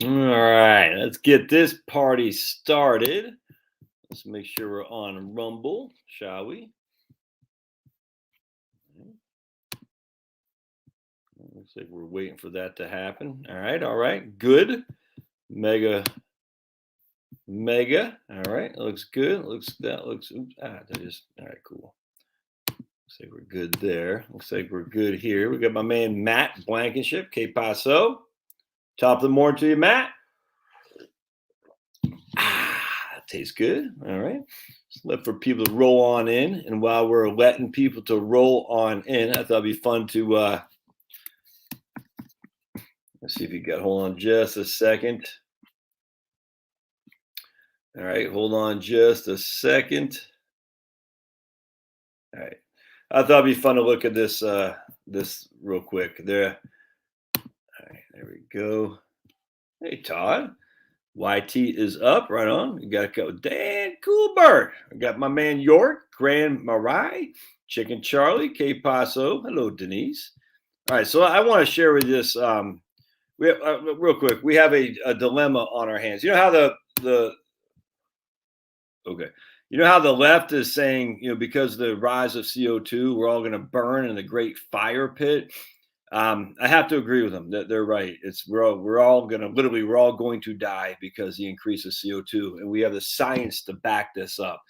All right, let's get this party started. Let's make sure we're on Rumble, shall we? Looks like we're waiting for that to happen. All right, good. Mega. All right, looks good. Oops, all right, cool. Looks like we're good there. Looks like we're good here. We got my man Matt Blankenship, K Paso. Top of the morning to you, Matt. That tastes good. All right. Just let for people to roll on in. And while we're letting people to roll on in, I thought it'd be fun to let's see if you got hold on just a second. All right, hold on just a second. All right. I thought it'd be fun to look at this this real quick. There. All right, there we go. Hey Todd. YT is up, right on. We got a couple. Dan Coolbert. I got my man York, Grand Marai, Chicken Charlie, K Paso. Hello, Denise. All right, so I want to share with you this. We have, real quick. We have a dilemma on our hands. You know how the okay. You know how the left is saying, because of the rise of CO2, we're all going to burn in the great fire pit. I have to agree with them that they're right. We're all going to die because the increase of CO2, and we have the science to back this up.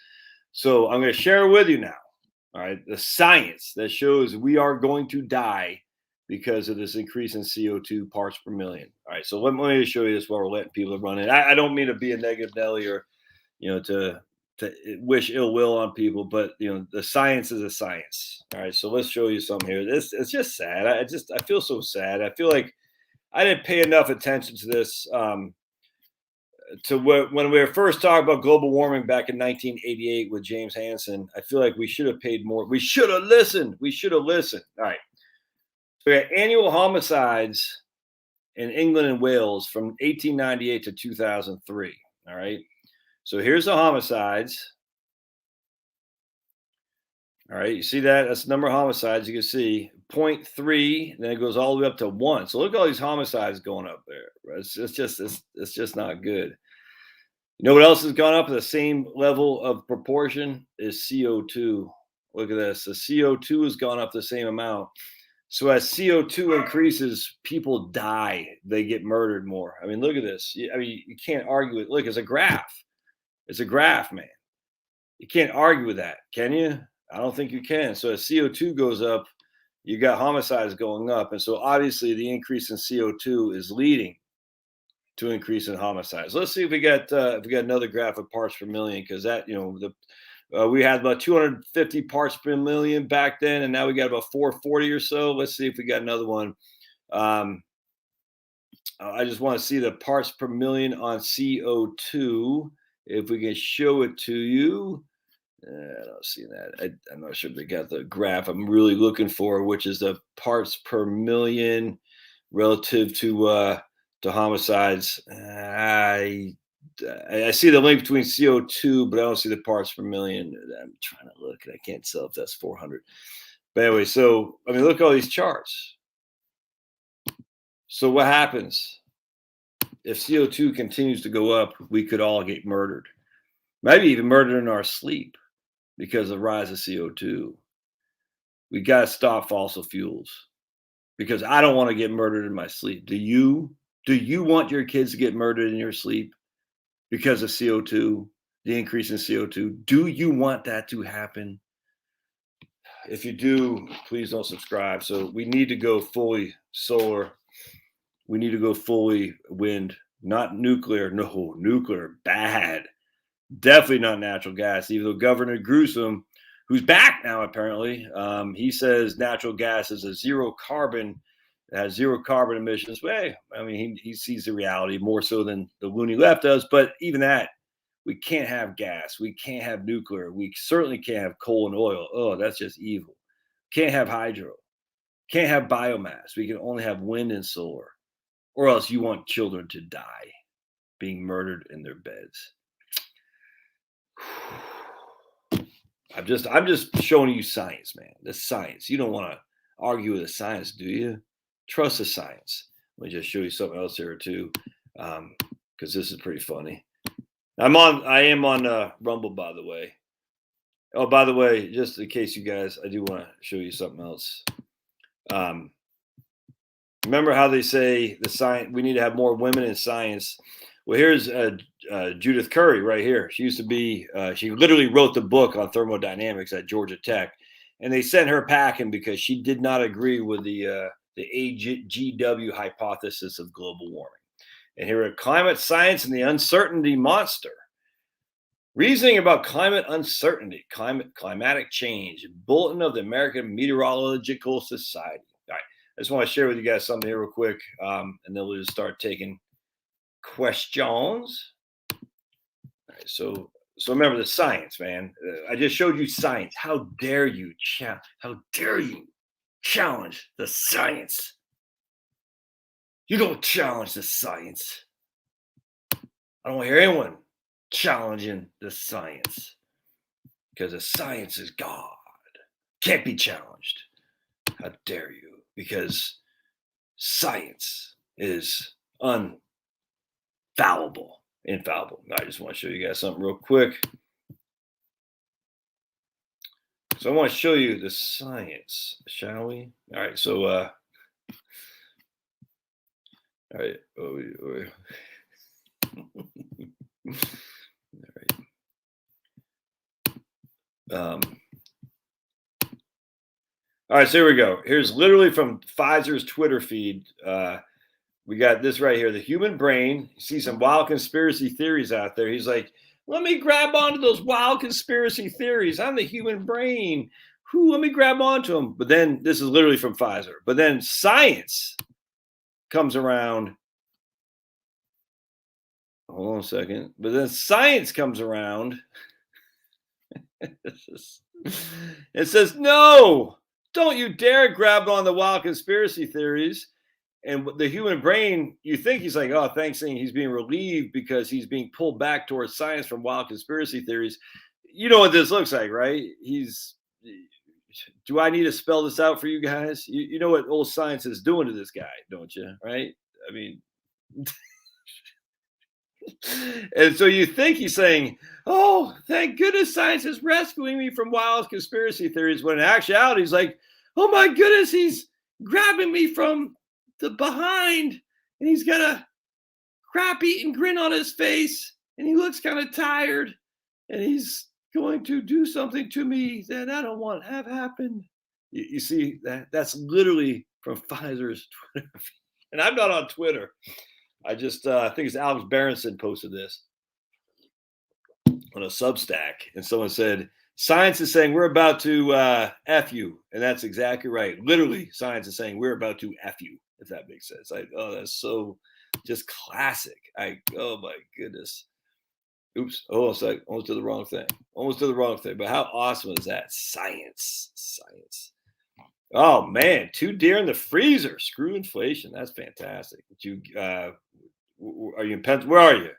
So I'm going to share with you now. All right, the science that shows we are going to die because of this increase in CO2 parts per million. All right, so let me show you this while we're letting people run in. I don't mean to be a negative Nelly or to wish ill will on people, but the science is a science. All right, so let's show you something here. It's just sad. I feel so sad. I feel like I didn't pay enough attention to this. When we were first talking about global warming back in 1988 with James Hansen, I feel like we should have paid more. We should have listened. All right. So we got annual homicides in England and Wales from 1898 to 2003. All right. So here's the homicides. All right, you see that? That's the number of homicides. You can see 0.3, then it goes all the way up to 1. So look at all these homicides going up there. It's just not good. You know what else has gone up at the same level of proportion is CO2. Look at this. The CO2 has gone up the same amount. So as CO2 increases, people die. They get murdered more. I mean, look at this. I mean, you can't argue it. Look, it's a graph. It's a graph, man. You can't argue with that, can you? I don't think you can. So as CO2 goes up, you got homicides going up. And so obviously the increase in CO2 is leading to increase in homicides. Let's see if we got another graph of parts per million, because that, we had about 250 parts per million back then, and now we got about 440 or so. Let's see if we got another one. I just want to see the parts per million on CO2. If we can show it to you. I don't see that. I'm not sure if they got the graph I'm really looking for, which is the parts per million relative to homicides. I see the link between CO2, but I don't see the parts per million. I'm trying to look, and I can't tell if that's 400. But anyway, so I mean, look at all these charts. So what happens if CO2 continues to go up? We could all get murdered, maybe even murdered in our sleep because of the rise of CO2. We got to stop fossil fuels, because I don't want to get murdered in my sleep. Do you? Do you want your kids to get murdered in your sleep because of CO2, the increase in CO2? Do you want that to happen? If you do, please don't subscribe. So we need to go fully solar. We need to go fully wind, not nuclear. No, nuclear, bad. Definitely not natural gas, even though Governor Newsom, who's back now apparently, he says natural gas is a zero carbon, has zero carbon emissions. Well, I mean, he sees the reality more so than the loony left does. But even that, we can't have gas. We can't have nuclear. We certainly can't have coal and oil. Oh, that's just evil. Can't have hydro. Can't have biomass. We can only have wind and solar. Or else you want children to die being murdered in their beds. I'm just showing you science, man. The science. You don't want to argue with the science, do you? Trust the science. Let me just show you something else here too. because this is pretty funny. I am on Rumble, by the way. Oh, by the way, just in case you guys, I do want to show you something else. Remember how they say the science, we need to have more women in science. Well, here's Judith Curry right here. She used to be, she literally wrote the book on thermodynamics at Georgia Tech, and they sent her packing because she did not agree with the AGW hypothesis of global warming. And here at Climate Science and the Uncertainty Monster. Reasoning about climate uncertainty, climatic change, bulletin of the American Meteorological Society. All right, I just want to share with you guys something here real quick, and then we'll just start taking questions. All right, so remember the science, man. I just showed you science. How dare you challenge the science? You don't challenge the science. I don't want to hear anyone challenging the science, because the science is God. Can't be challenged. How dare you? Because science is infallible. I just want to show you guys something real quick. So I want to show you the science, shall we? All right. So, all right. All right, so here we go. Here's literally from Pfizer's Twitter feed. We got this right here. The human brain. You see some wild conspiracy theories out there. He's like, let me grab onto those wild conspiracy theories. I'm the human brain. Let me grab onto them. But then this is literally from Pfizer. But then science comes around. Hold on a second. But then science comes around. It says, no, don't you dare grab on the wild conspiracy theories. And the human brain, you think he's like, oh, thanks, saying he's being relieved because he's being pulled back towards science from wild conspiracy theories. You know what this looks like, right? Do I need to spell this out for you guys? You know what old science is doing to this guy, don't you? Right? I mean, and so you think he's saying, oh, thank goodness science is rescuing me from wild conspiracy theories, when in actuality he's like, oh my goodness, he's grabbing me from the behind, and he's got a crap-eating grin on his face, and he looks kind of tired, and he's going to do something to me that I don't want to have happen. You see, that's literally from Pfizer's Twitter. And I'm not on Twitter. I just think it's Alex Berenson posted this on a Substack, and someone said, science is saying we're about to F you. And that's exactly right. Literally, science is saying we're about to F you, if that makes sense. Like, oh, that's so just classic. Oh my goodness. Oops. Oh, it's like almost to the wrong thing. But how awesome is that? Science. Oh man, 2 deer in the freezer. Screw inflation. That's fantastic. Are you in Pennsylvania? Where are you?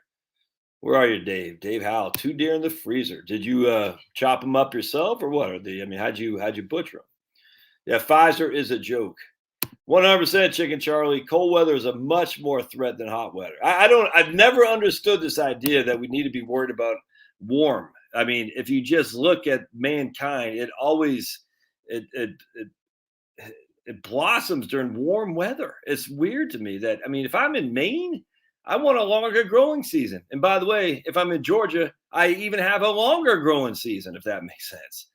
Where are you, Dave? Dave Howell. 2 deer in the freezer. Did you chop them up yourself, or what? How'd you butcher them? Yeah, Pfizer is a joke. 100% Chicken Charlie. Cold weather is a much more threat than hot weather. I've never understood this idea that we need to be worried about warm. I mean, if you just look at mankind, it always it blossoms during warm weather. It's weird to me that, if I'm in Maine, I want a longer growing season. And by the way, if I'm in Georgia, I even have a longer growing season, if that makes sense.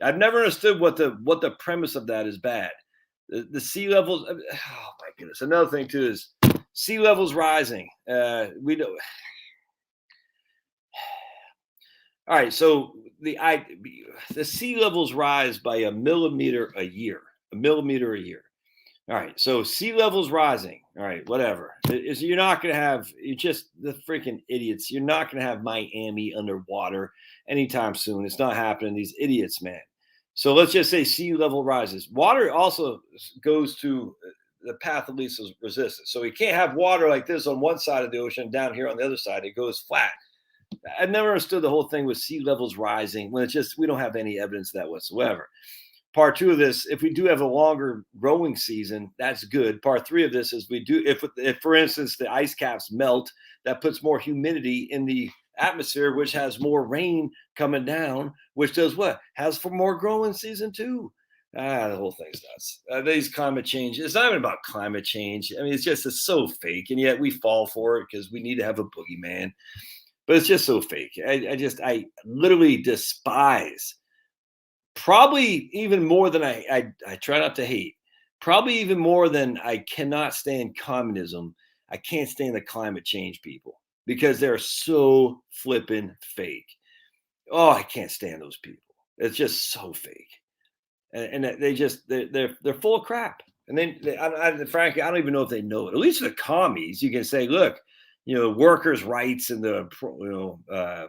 I've never understood what the premise of that is bad. The sea levels. Oh my goodness. Another thing too is sea levels rising. We know. All right. So the sea levels rise by a millimeter a year. All right, so sea levels rising. All right, whatever. You're not going to have, you're just the freaking idiots. You're not going to have Miami underwater anytime soon. It's not happening. These idiots, man. So let's just say sea level rises. Water also goes to the path of least resistance. So we can't have water like this on one side of the ocean, down here on the other side. It goes flat. I've never understood the whole thing with sea levels rising when it's just, we don't have any evidence of that whatsoever. part two of this, if we do have a longer growing season, that's good. Part three of this is we do, if for instance, the ice caps melt, that puts more humidity in the atmosphere, which has more rain coming down, which does what? Has for more growing season too. The whole thing's nuts. These climate change, it's not even about climate change. I mean, it's so fake. And yet we fall for it because we need to have a boogeyman. But it's just so fake. I literally despise, probably even more than I try not to hate, probably even more than I cannot stand communism. I can't stand the climate change people because they're so flippin' fake. Oh, I can't stand those people. It's just so fake, and they're full of crap. And then frankly, I don't even know if they know it. At least the commies, you can say, look, workers' rights and the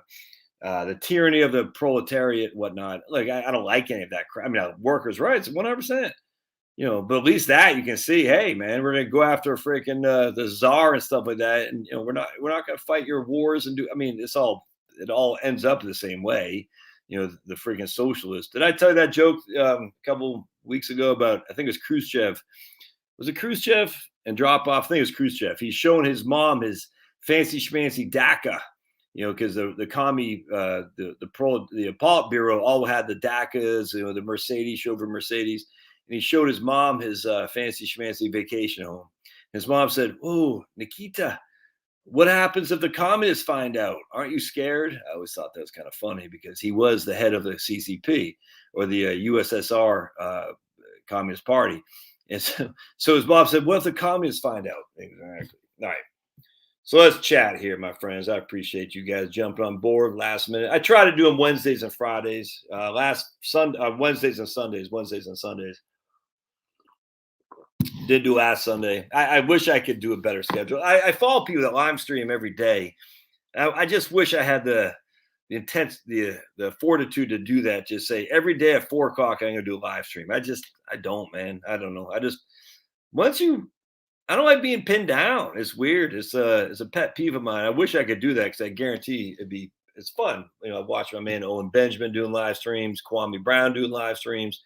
tyranny of the proletariat, whatnot. Like, I don't like any of that crap. I mean, workers' rights, 100%. But at least that you can see, hey, man, we're gonna go after freaking the czar and stuff like that, and we're not gonna fight your wars and do. I mean, it all ends up the same way. The freaking socialist. Did I tell you that joke a couple weeks ago about? I think it was Khrushchev. Was it Khrushchev and drop off? I think it was Khrushchev. He's showing his mom his fancy schmancy DACA. Because the commie, the Politburo all had the DACAs, the Mercedes, chauffeur Mercedes, and he showed his mom his fancy schmancy vacation home. His mom said, "Oh, Nikita, what happens if the communists find out? Aren't you scared?" I always thought that was kind of funny because he was the head of the CCP, or the USSR Communist Party. And so his mom said, "What if the communists find out?" Exactly. All right. So let's chat here, my friends. I appreciate you guys jumping on board last minute. I try to do them Wednesdays and Fridays. Wednesdays and Sundays. Wednesdays and Sundays. Did do last Sunday. I wish I could do a better schedule. I follow people that live stream every day. I just wish I had the fortitude to do that. Just say every day at 4:00 I'm gonna do a live stream. I don't, man. I don't know. I don't like being pinned down. It's weird. It's a pet peeve of mine. I wish I could do that because I guarantee it's fun. I watch my man Owen Benjamin doing live streams, Kwame Brown doing live streams.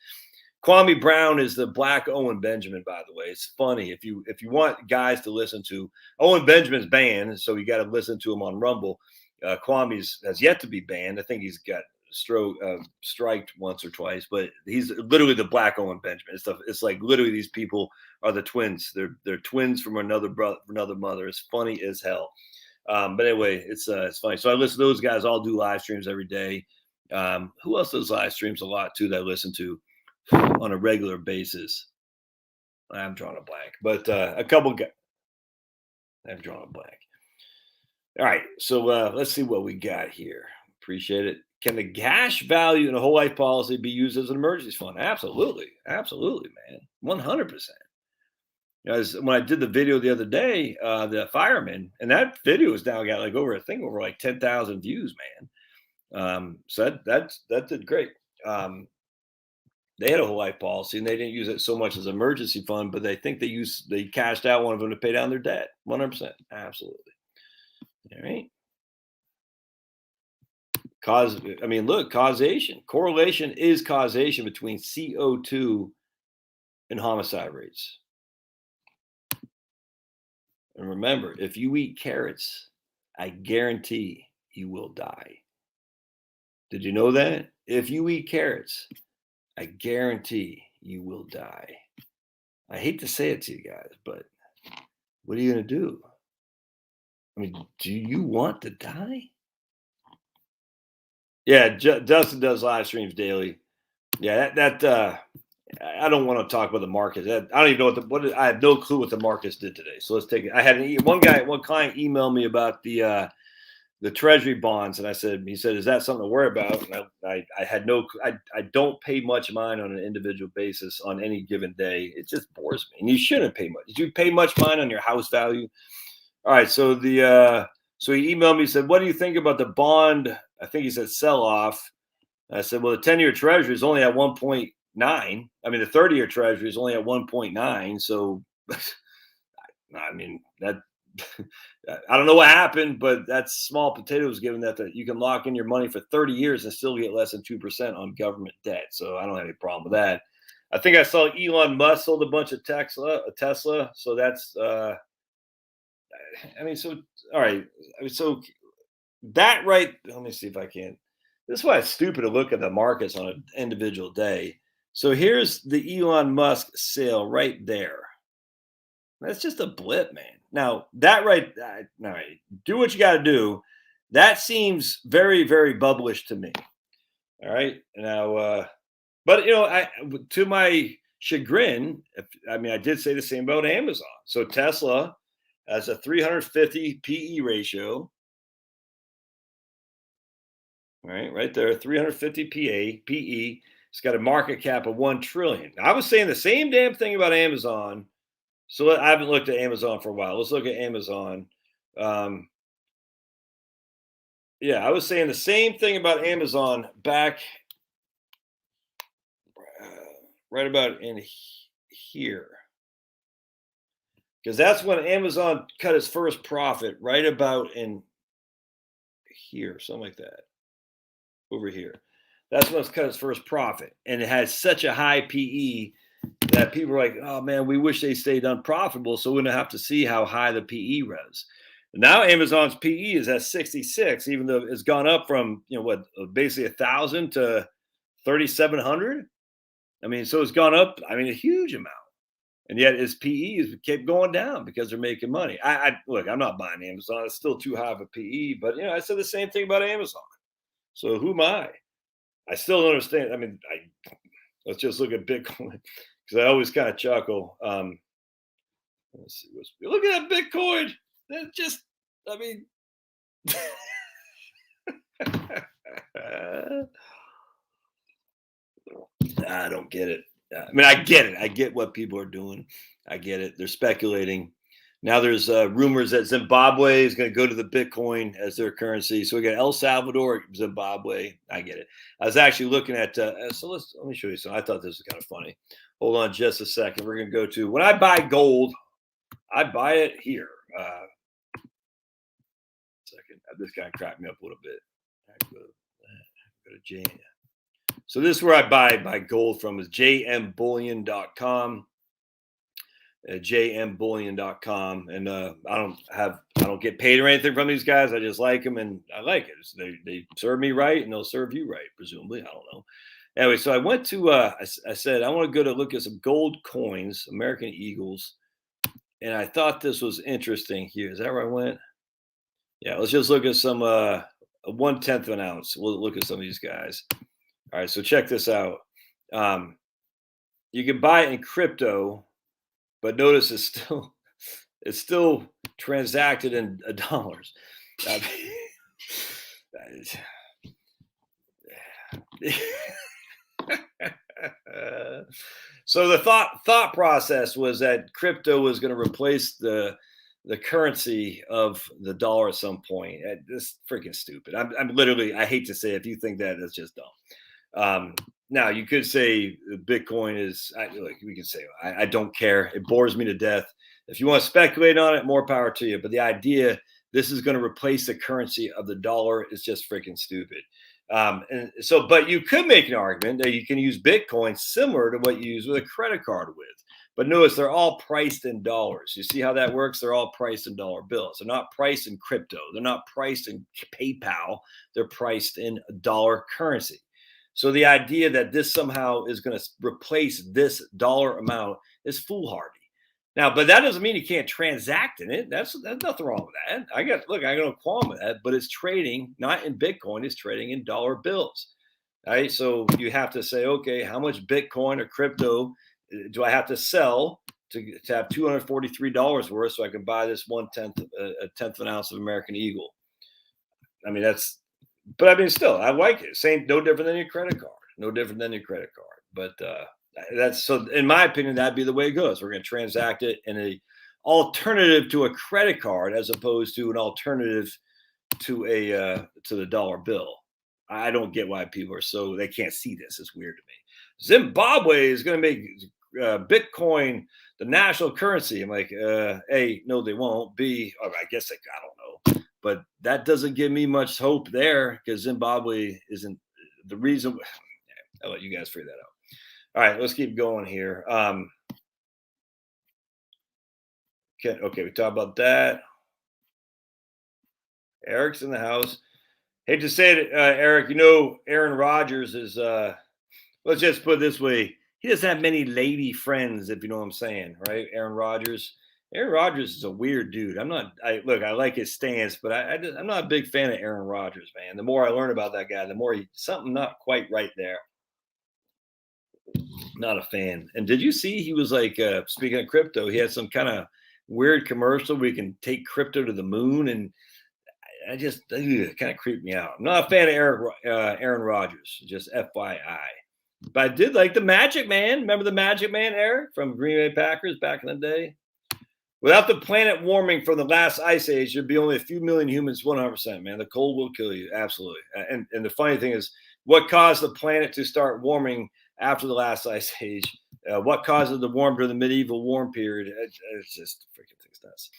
Kwame Brown is the black Owen Benjamin, by the way. It's funny. If you want guys to listen to, Owen Benjamin's banned, so you got to listen to him on Rumble. Kwame's has yet to be banned. I think he's got striked once or twice, but he's literally the black Owen Benjamin. It's like literally these people are the twins. They're twins from another mother. It's funny as hell. But anyway, it's funny. So I listen to those guys. All do live streams every day. Who else does live streams a lot too that I listen to on a regular basis? I'm drawing a blank, but a couple guys. I've drawn a blank. All right, so let's see what we got here. Appreciate it. Can the cash value in a whole life policy be used as an emergency fund? Absolutely, man, 100%. When I did the video the other day, the fireman, and that video has now got over 10,000 views, man. So that did great. They had a whole life policy, and they didn't use it so much as an emergency fund, but they think they cashed out one of them to pay down their debt. 100%, absolutely. All right. Causation. Correlation is causation between CO2 and homicide rates. And remember, if you eat carrots, I guarantee you will die. Did you know that? If you eat carrots, I guarantee you will die. I hate to say it to you guys, but what are you going to do? I mean, do you want to die? Yeah, Dustin does live streams daily. Yeah, I don't want to talk about the markets. I don't even know I have no clue what the markets did today. So let's take it. I had one client email me about the treasury bonds, and he said, "Is that something to worry about?" And I had no. I don't pay much mind on an individual basis on any given day. It just bores me, and you shouldn't pay much. Did you pay much mind on your house value? All right, so so he emailed me. He said, "What do you think about the bond?" I think he said sell off. I said, "Well, the 10-year treasury is only at 1.9. I mean, the 30-year treasury is only at 1.9. So, I mean, I don't know what happened, but that's small potatoes given that you can lock in your money for 30 years and still get less than 2% on government debt. So I don't have any problem with that. I think I saw Elon Musk sold a bunch of Tesla. So that's, I mean, so, all right. I mean, so that right, let me see if I can. This is why it's stupid to look at the markets on an individual day. So here's the Elon Musk sale right there. That's just a blip, man. Now that right, all right, do what you got to do. That seems very, very bubblish to me. All right, now, but to my chagrin, I mean, I did say the same about Amazon. So Tesla has a 350 PE ratio. Right there, 350 PE. It's got a market cap of 1 trillion. I was saying the same damn thing about Amazon. So I haven't looked at Amazon for a while. Let's look at Amazon. Yeah, I was saying the same thing about Amazon back right about in here. Because that's when Amazon cut its first profit, right about in here, something like that. Over here. That's when it's cut its first profit. And it has such a high PE that people are like, oh man, we wish they stayed unprofitable so we wouldn't have to see how high the PE was. Now Amazon's PE is at 66, even though it's gone up from basically 1,000 to 3,700. I mean, so it's gone up. I mean, a huge amount, and yet its PE has kept going down because they're making money. Look, I'm not buying Amazon; it's still too high of a PE. But I said the same thing about Amazon. So who am I? I still don't understand. I mean, let's just look at Bitcoin because I always kind of chuckle. Let's see. Look at that Bitcoin. That just, I mean, I don't get it. I mean, I get it. I get what people are doing. I get it. They're speculating. Now there's rumors that Zimbabwe is going to go to the Bitcoin as their currency. So we got El Salvador, Zimbabwe. I get it. I was actually looking at. So let me show you something. I thought this was kind of funny. Hold on just a second. We're going to go to when I buy gold. I buy it here. Second, this guy cracked me up a little bit. Go to J. So this is where I buy gold from is jmbullion.com. jmbullion.com, and I don't get paid or anything from these guys. I just like them, and I like it. So they serve me right, and they'll serve you right, presumably. I don't know. Anyway, so I went to I said I want to go to look at some gold coins, American Eagles, and I thought this was interesting. Here, is that where I went? Yeah, let's just look at some 1/10 of an ounce. We'll look at some of these guys. All right, so check this out. You can buy it in crypto, but notice it's still transacted in dollars. So the thought process was that crypto was going to replace the currency of the dollar at some point. This freaking stupid. I'm literally. I hate to say it, if you think that, that's just dumb. Now you could say Bitcoin is. We can say I don't care. It bores me to death. If you want to speculate on it, more power to you. But the idea this is going to replace the currency of the dollar is just freaking stupid. And so, but you could make an argument that you can use Bitcoin similar to what you use with a credit card with. But notice they're all priced in dollars. You see how that works? They're all priced in dollar bills. They're not priced in crypto. They're not priced in PayPal. They're priced in dollar currency. So the idea that this somehow is going to replace this dollar amount is foolhardy. Now, but that doesn't mean you can't transact in it. That's nothing wrong with that. I got no qualm with that, but it's trading not in Bitcoin, it's trading in dollar bills. All right. So you have to say, okay, how much Bitcoin or crypto do I have to sell to have $243 worth so I can buy this 1/10 of an ounce of American Eagle? I mean, but I mean, still, I like it. Same, no different than your credit card. No different than your credit card. But that's so. In my opinion, that'd be the way it goes. We're going to transact it in a alternative to a credit card, as opposed to an alternative to the dollar bill. I don't get why people are so they can't see this. It's weird to me. Zimbabwe is going to make Bitcoin the national currency. I'm like, A, no, they won't. B, oh, I guess I don't know. But that doesn't give me much hope there because Zimbabwe isn't the reason. I'll let you guys figure that out. All right, let's keep going here. Okay, we talked about that. Eric's in the house. Hate to say it, Eric. Aaron Rodgers is. Let's just put it this way: he doesn't have many lady friends, if you know what I'm saying, right? Aaron Rodgers. Aaron Rodgers is a weird dude. I'm not. I like his stance, but I'm not a big fan of Aaron Rodgers, man. The more I learn about that guy, the more something not quite right there. Not a fan. And did you see he was like speaking of crypto, he had some kind of weird commercial where you can take crypto to the moon, and I just kind of creeped me out. I'm not a fan of Aaron Rodgers, just FYI. But I did like the Magic Man. Remember the Magic Man, Eric, from Green Bay Packers back in the day? Without the planet warming from the last ice age, there'd be only a few million humans. 100%, man. The cold will kill you, absolutely. And the funny thing is, what caused the planet to start warming after the last ice age? What caused it to warm during the medieval warm period? It's just freaking things nuts.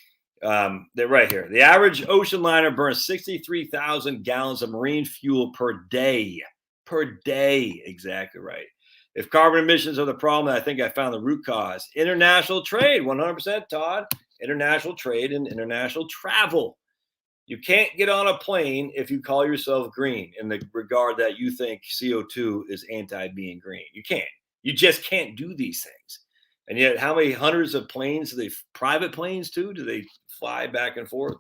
They're right here. The average ocean liner burns 63,000 gallons of marine fuel per day. Per day, exactly right. If carbon emissions are the problem, I think I found the root cause. International trade, 100%, Todd. International trade and international travel. You can't get on a plane if you call yourself green in the regard that you think CO2 is anti-being green. You can't. You just can't do these things. And yet, how many hundreds of planes do they, private planes too, do they fly back and forth?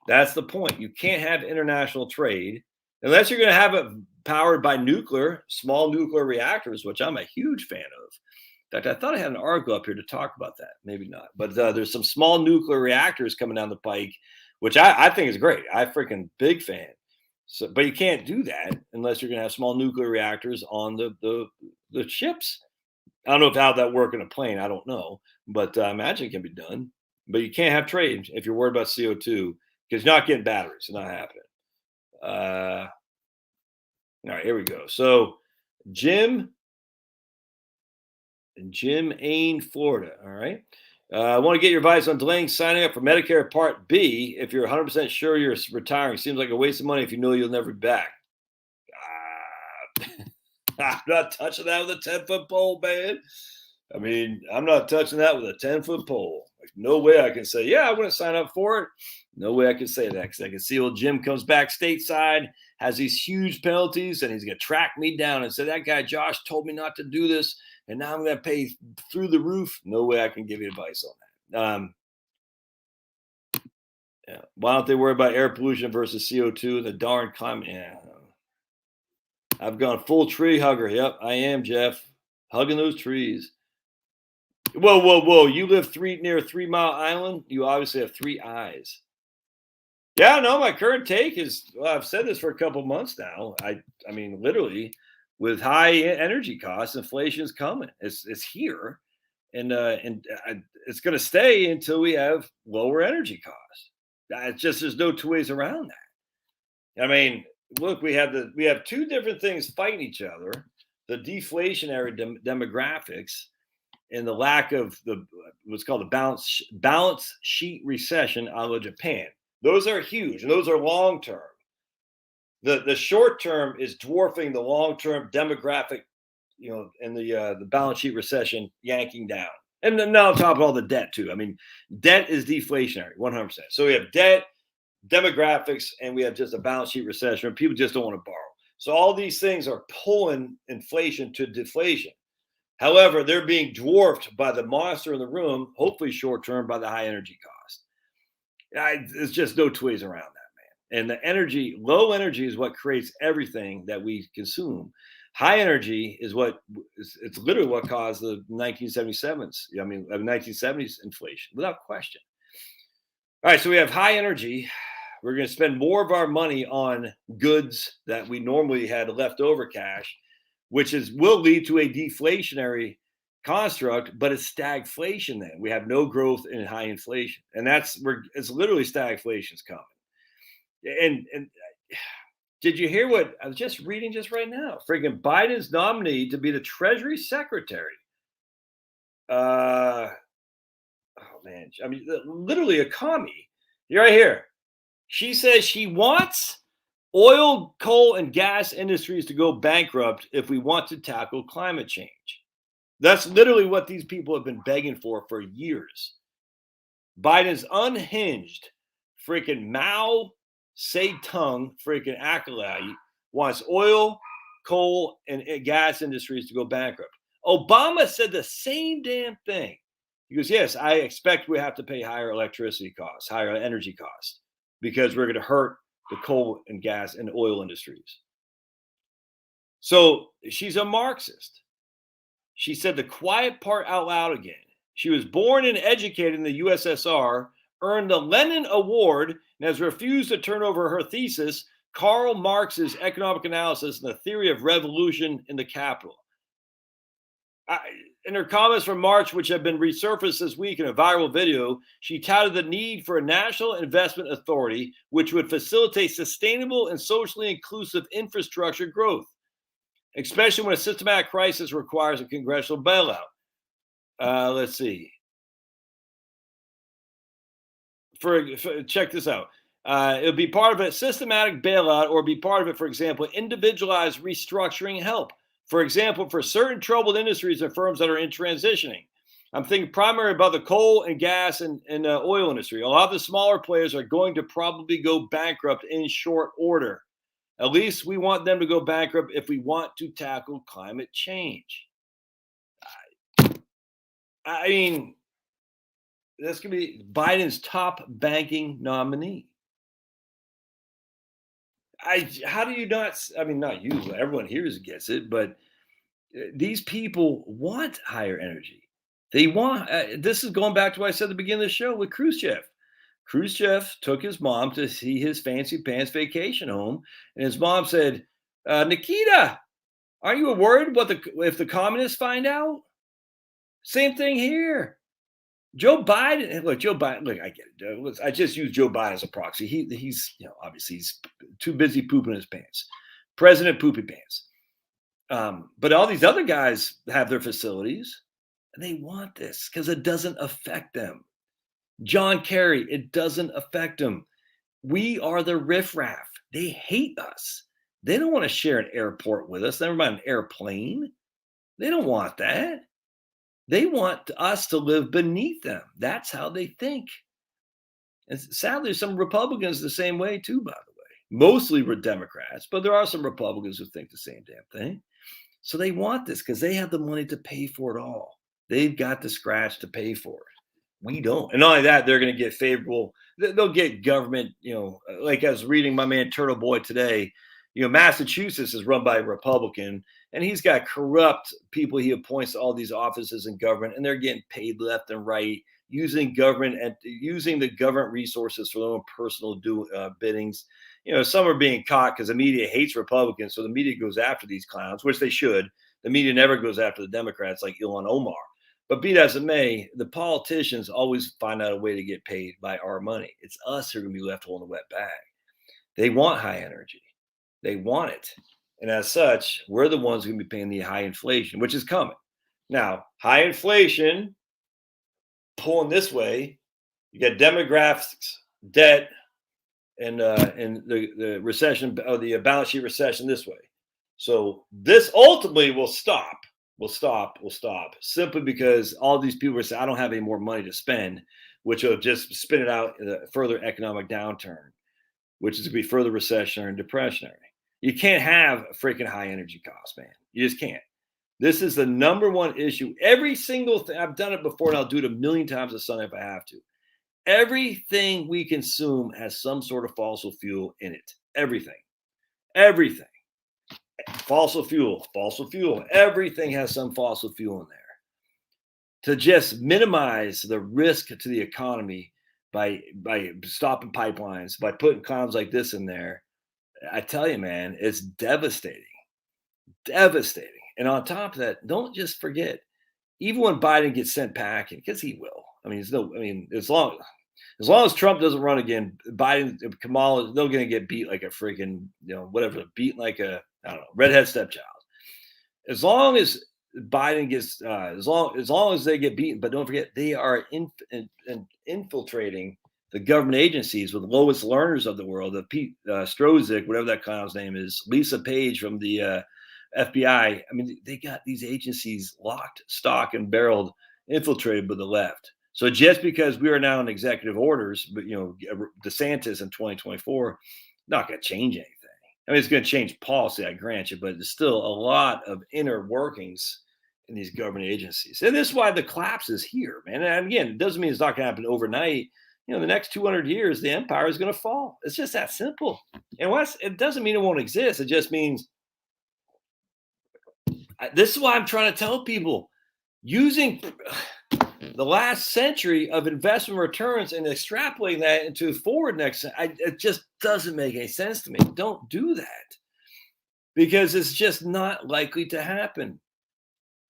That's the point. You can't have international trade unless you're going to have it powered by small nuclear reactors, which I'm a huge fan of. In fact, I thought I had an article up here to talk about that. Maybe not. But there's some small nuclear reactors coming down the pike, which I think is great. I'm freaking big fan. So, but you can't do that unless you're going to have small nuclear reactors on the ships. I don't know how that work in a plane. I don't know. But I imagine it can be done. But you can't have trade if you're worried about CO2 because you're not getting batteries. It's not happening. All right, here we go. So Jim Ain, Florida. All right. I want to get your advice on delaying signing up for Medicare Part B if you're 100% sure you're retiring. Seems like a waste of money if you know you'll never be back. I'm not touching that with a 10-foot pole, man. I mean, I'm not touching that with a 10-foot pole. Like, no way I can say, yeah, I want to sign up for it. No way I can say that because I can see old Jim comes back stateside, has these huge penalties, and he's going to track me down and say, that guy Josh told me not to do this, and now I'm going to pay through the roof. No way I can give you advice on that. Yeah. Why don't they worry about air pollution versus CO2 and the darn climate? Yeah. I've gone full tree hugger. Yep, I am, Jeff. Hugging those trees. Whoa. You live near 3 Mile Island? You obviously have 3 eyes. Yeah, no, my current take is, well, I've said this for a couple months now. I mean, literally, with high energy costs, inflation's coming. It's here, and it's going to stay until we have lower energy costs. It's just there's no two ways around that. I mean, look, we have 2 different things fighting each other: the deflationary demographics and the lack of what's called the balance sheet recession out of Japan. Those are huge, and those are long term. The short term is dwarfing the long term demographic, and the balance sheet recession yanking down. And then now on top of all the debt too. I mean, debt is deflationary, 100%. So we have debt, demographics, and we have just a balance sheet recession. People just don't want to borrow. So all these things are pulling inflation to deflation. However, they're being dwarfed by the monster in the room, hopefully short term, by the high energy cost. It's just no two ways around that, man. And the low energy is what creates everything that we consume. High energy is it's literally what caused the 1970s inflation, without question. All right, so we have high energy. We're going to spend more of our money on goods that we normally had leftover cash, which will lead to a deflationary construct, but it's stagflation. Then we have no growth in high inflation, and it's literally stagflation's coming. And did you hear what I was just reading just right now? Freaking Biden's nominee to be the Treasury Secretary Uh, oh man, I mean, literally a commie. You're right here. She says she wants oil, coal, and gas industries to go bankrupt if we want to tackle climate change. That's literally what these people have been begging for years. Biden's unhinged, freaking Mao Zedong freaking acolyte wants oil, coal, and gas industries to go bankrupt. Obama said the same damn thing. He goes, yes, I expect we have to pay higher electricity costs, higher energy costs, because we're going to hurt the coal and gas and oil industries. So she's a Marxist. She said the quiet part out loud again. She was born and educated in the USSR, earned the Lenin Award, and has refused to turn over her thesis, Karl Marx's Economic Analysis and the Theory of Revolution in the Capital. In her comments from March, which have been resurfaced this week in a viral video, she touted the need for a national investment authority which would facilitate sustainable and socially inclusive infrastructure growth, especially when a systematic crisis requires a congressional bailout. Let's see. Check this out. It would be part of a systematic bailout or be part of it, for example, individualized restructuring help. For example, for certain troubled industries and firms that are in transitioning. I'm thinking primarily about the coal and gas and oil industry. A lot of the smaller players are going to probably go bankrupt in short order. At least we want them to go bankrupt if we want to tackle climate change. I mean, this could be Biden's top banking nominee. How do you not? I mean, not usually. Everyone here gets it, but these people want higher energy. They want. This is going back to what I said at the beginning of the show with Khrushchev. Khrushchev took his mom to see his fancy pants vacation home, and his mom said, "Nikita, aren't you worried if the communists find out?" Same thing here. Joe Biden, look, I get it. I just use Joe Biden as a proxy. He's, obviously he's too busy pooping his pants. President Poopy Pants. But all these other guys have their facilities and they want this because it doesn't affect them. John Kerry, it doesn't affect them. We are the riffraff. They hate us. They don't want to share an airport with us. Never mind an airplane. They don't want that. They want us to live beneath them. That's how they think. And sadly, some Republicans the same way too, by the way. Mostly we're Democrats, but there are some Republicans who think the same damn thing. So they want this because they have the money to pay for it all. They've got the scratch to pay for it. We don't. And not only that, they're going to get favorable. They'll get government, like I was reading my man Turtle Boy today, Massachusetts is run by a Republican, and he's got corrupt people he appoints to all these offices in government, and they're getting paid left and right, using government and using the government resources for their own personal biddings. Some are being caught because the media hates Republicans, so the media goes after these clowns, which they should. The media never goes after the Democrats like Ilhan Omar. But be that as it may, the politicians always find out a way to get paid by our money. It's us who are going to be left holding the wet bag. They want high energy. They want it. And as such, we're the ones going to be paying the high inflation, which is coming. Now, high inflation pulling this way, you got demographics, debt, and the recession, or the balance sheet recession this way. So this ultimately will stop. Will stop simply because all these people are saying, I don't have any more money to spend, which will just spin it out in a further economic downturn, which is going to be further recessionary and depressionary. You can't have freaking high energy costs, man. You just can't. This is the number one issue. Every single thing, I've done it before and I'll do it a million times a Sunday if I have to. Everything we consume has some sort of fossil fuel in it. Everything. Fossil fuel. Everything has some fossil fuel in there. To just minimize the risk to the economy by stopping pipelines, by putting clowns like this in there, I tell you, man, it's devastating. And on top of that, don't just forget, even when Biden gets sent packing, because he will. As long as Trump doesn't run again, Biden, Kamala, they're going to get beat like a freaking, beat like a, I don't know, redhead stepchild. As long as Biden gets as long as they get beaten, but don't forget they are infiltrating the government agencies with the lowest learners of the world. The Pete Strozik, whatever that clown's name is, Lisa Page from the FBI. I mean, they got these agencies locked, stock, and barreled, infiltrated by the left. So just because we are now in executive orders, but DeSantis in 2024, not going to change anything. I mean, it's going to change policy, I grant you, but there's still a lot of inner workings in these government agencies. And this is why the collapse is here, man. And again, it doesn't mean it's not going to happen overnight. The next 200 years, the empire is going to fall. It's just that simple. And it doesn't mean it won't exist. It just means this is why I'm trying to tell people using the last century of investment returns and extrapolating that into forward it just doesn't make any sense to me. Don't do that because it's just not likely to happen.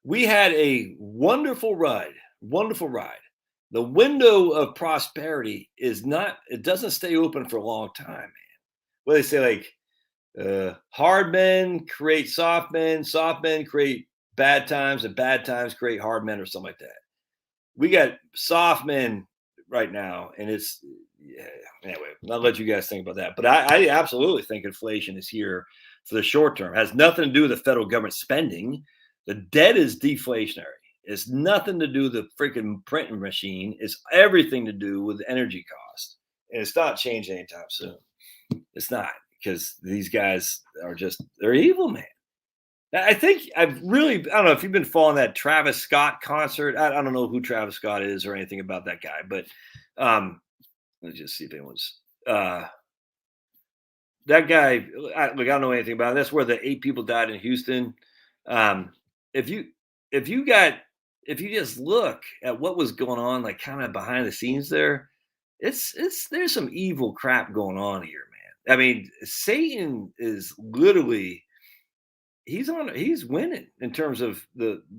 We had a wonderful ride. The window of prosperity it doesn't stay open for a long time, man. What they say, like hard men create soft men create bad times, and bad times create hard men, or something like that. We got soft men right now, and anyway, I'll let you guys think about that. But I absolutely think inflation is here for the short term. It has nothing to do with the federal government spending. The debt is deflationary. It's nothing to do with the freaking printing machine. It's everything to do with energy costs. And it's not changing anytime soon. It's not, because these guys they're evil, man. I don't know if you've been following that Travis Scott concert. I don't know who Travis Scott is or anything about that guy, but let's just see if anyone's that guy. I don't know anything about it. That's where the 8 people died in Houston. If you just look at what was going on, like kind of behind the scenes there, there's some evil crap going on here, man. I mean, Satan is literally he's winning in terms of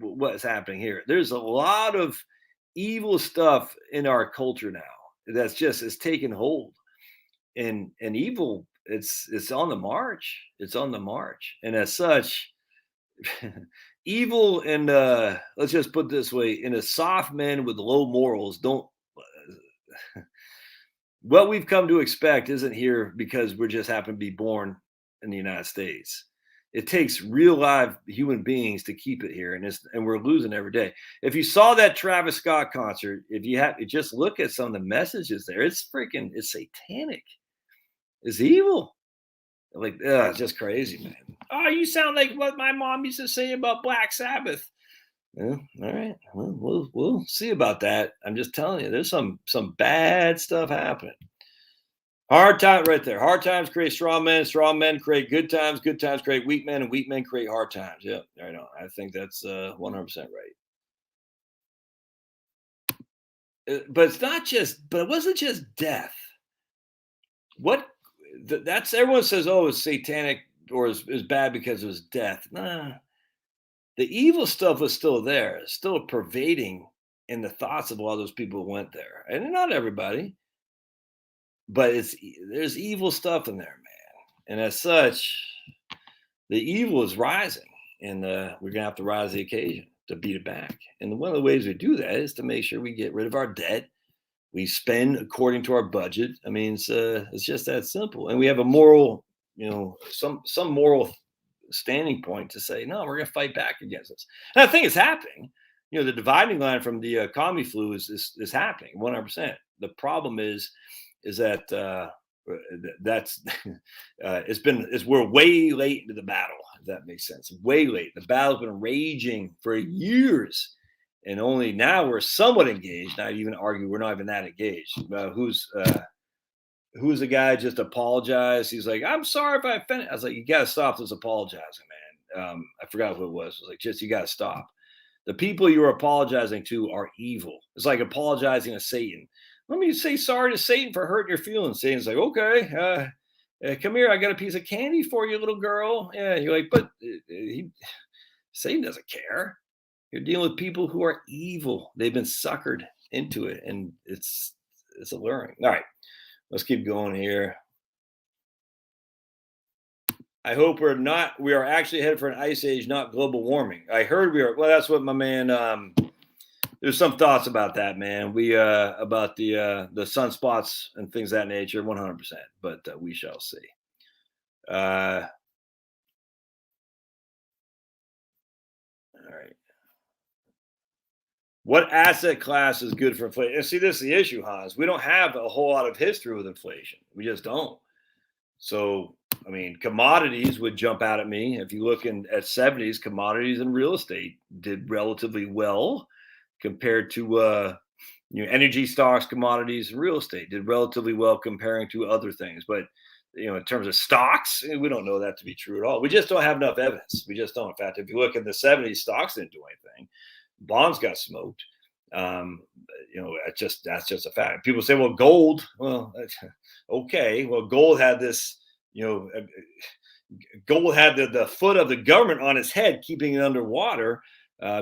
what's happening here. There's a lot of evil stuff in our culture now it's taken hold, and evil it's on the march. It's on the march, and as such, evil and let's just put it this way: in a soft men with low morals don't. What we've come to expect isn't here because we're just happen to be born in the United States. It takes real live human beings to keep it here, and we're losing every day. If you saw that Travis Scott concert, if you just look at some of the messages there, it's satanic. It's evil. Like, it's just crazy, man. Oh, you sound like what my mom used to say about Black Sabbath. Yeah, all right. Well, we'll see about that. I'm just telling you, there's some bad stuff happening. Hard time right there. Hard times create strong men create good times create weak men, and weak men create hard times. Yeah, I know. I think that's 100% right. But it wasn't just death. That's everyone says, oh, it's satanic or is bad because it was death. Nah. The evil stuff was still there, still pervading in the thoughts of all those people who went there. And not everybody, but there's evil stuff in there, man. And as such, the evil is rising, and we're going to have to rise to the occasion to beat it back. And one of the ways we do that is to make sure we get rid of our debt. We spend according to our budget. I mean, it's just that simple. And we have a moral, some moral standing point to say, no, we're going to fight back against this. And I think it's happening. The dividing line from the commie flu is happening 100%. The problem is that we're way late into the battle. If that makes sense, way late. The battle's been raging for years, and only now we're somewhat engaged. Not even argue, we're not even that engaged. Who's the guy just apologized? He's like, I'm sorry if I offended. I was like, you got to stop this apologizing, man. I forgot who it was. It was like, you got to stop. The people you're apologizing to are evil. It's like apologizing to Satan. Let me say sorry to Satan for hurting your feelings. Satan's like, okay, come here. I got a piece of candy for you, little girl. Yeah, you're like, but Satan doesn't care. You're dealing with people who are evil. They've been suckered into it, and it's alluring. All right. Let's keep going here. I hope we are actually headed for an ice age, not global warming. I heard we are. Well, that's what my man, there's some thoughts about that, man. About the sunspots and things of that nature, 100%. But we shall see. All right. What asset class is good for inflation? And see, this is the issue, Hans. We don't have a whole lot of history with inflation. We just don't. So, I mean, commodities would jump out at me. If you look at 70s, commodities and real estate did relatively well compared to energy stocks, commodities, and real estate did relatively well comparing to other things. But in terms of stocks, we don't know that to be true at all. We just don't have enough evidence. We just don't. In fact, if you look at the 70s, stocks didn't do anything. Bonds got smoked. That's just a fact. People say, well, gold. Well, okay. Well, gold had this, gold had the foot of the government on its head, keeping it underwater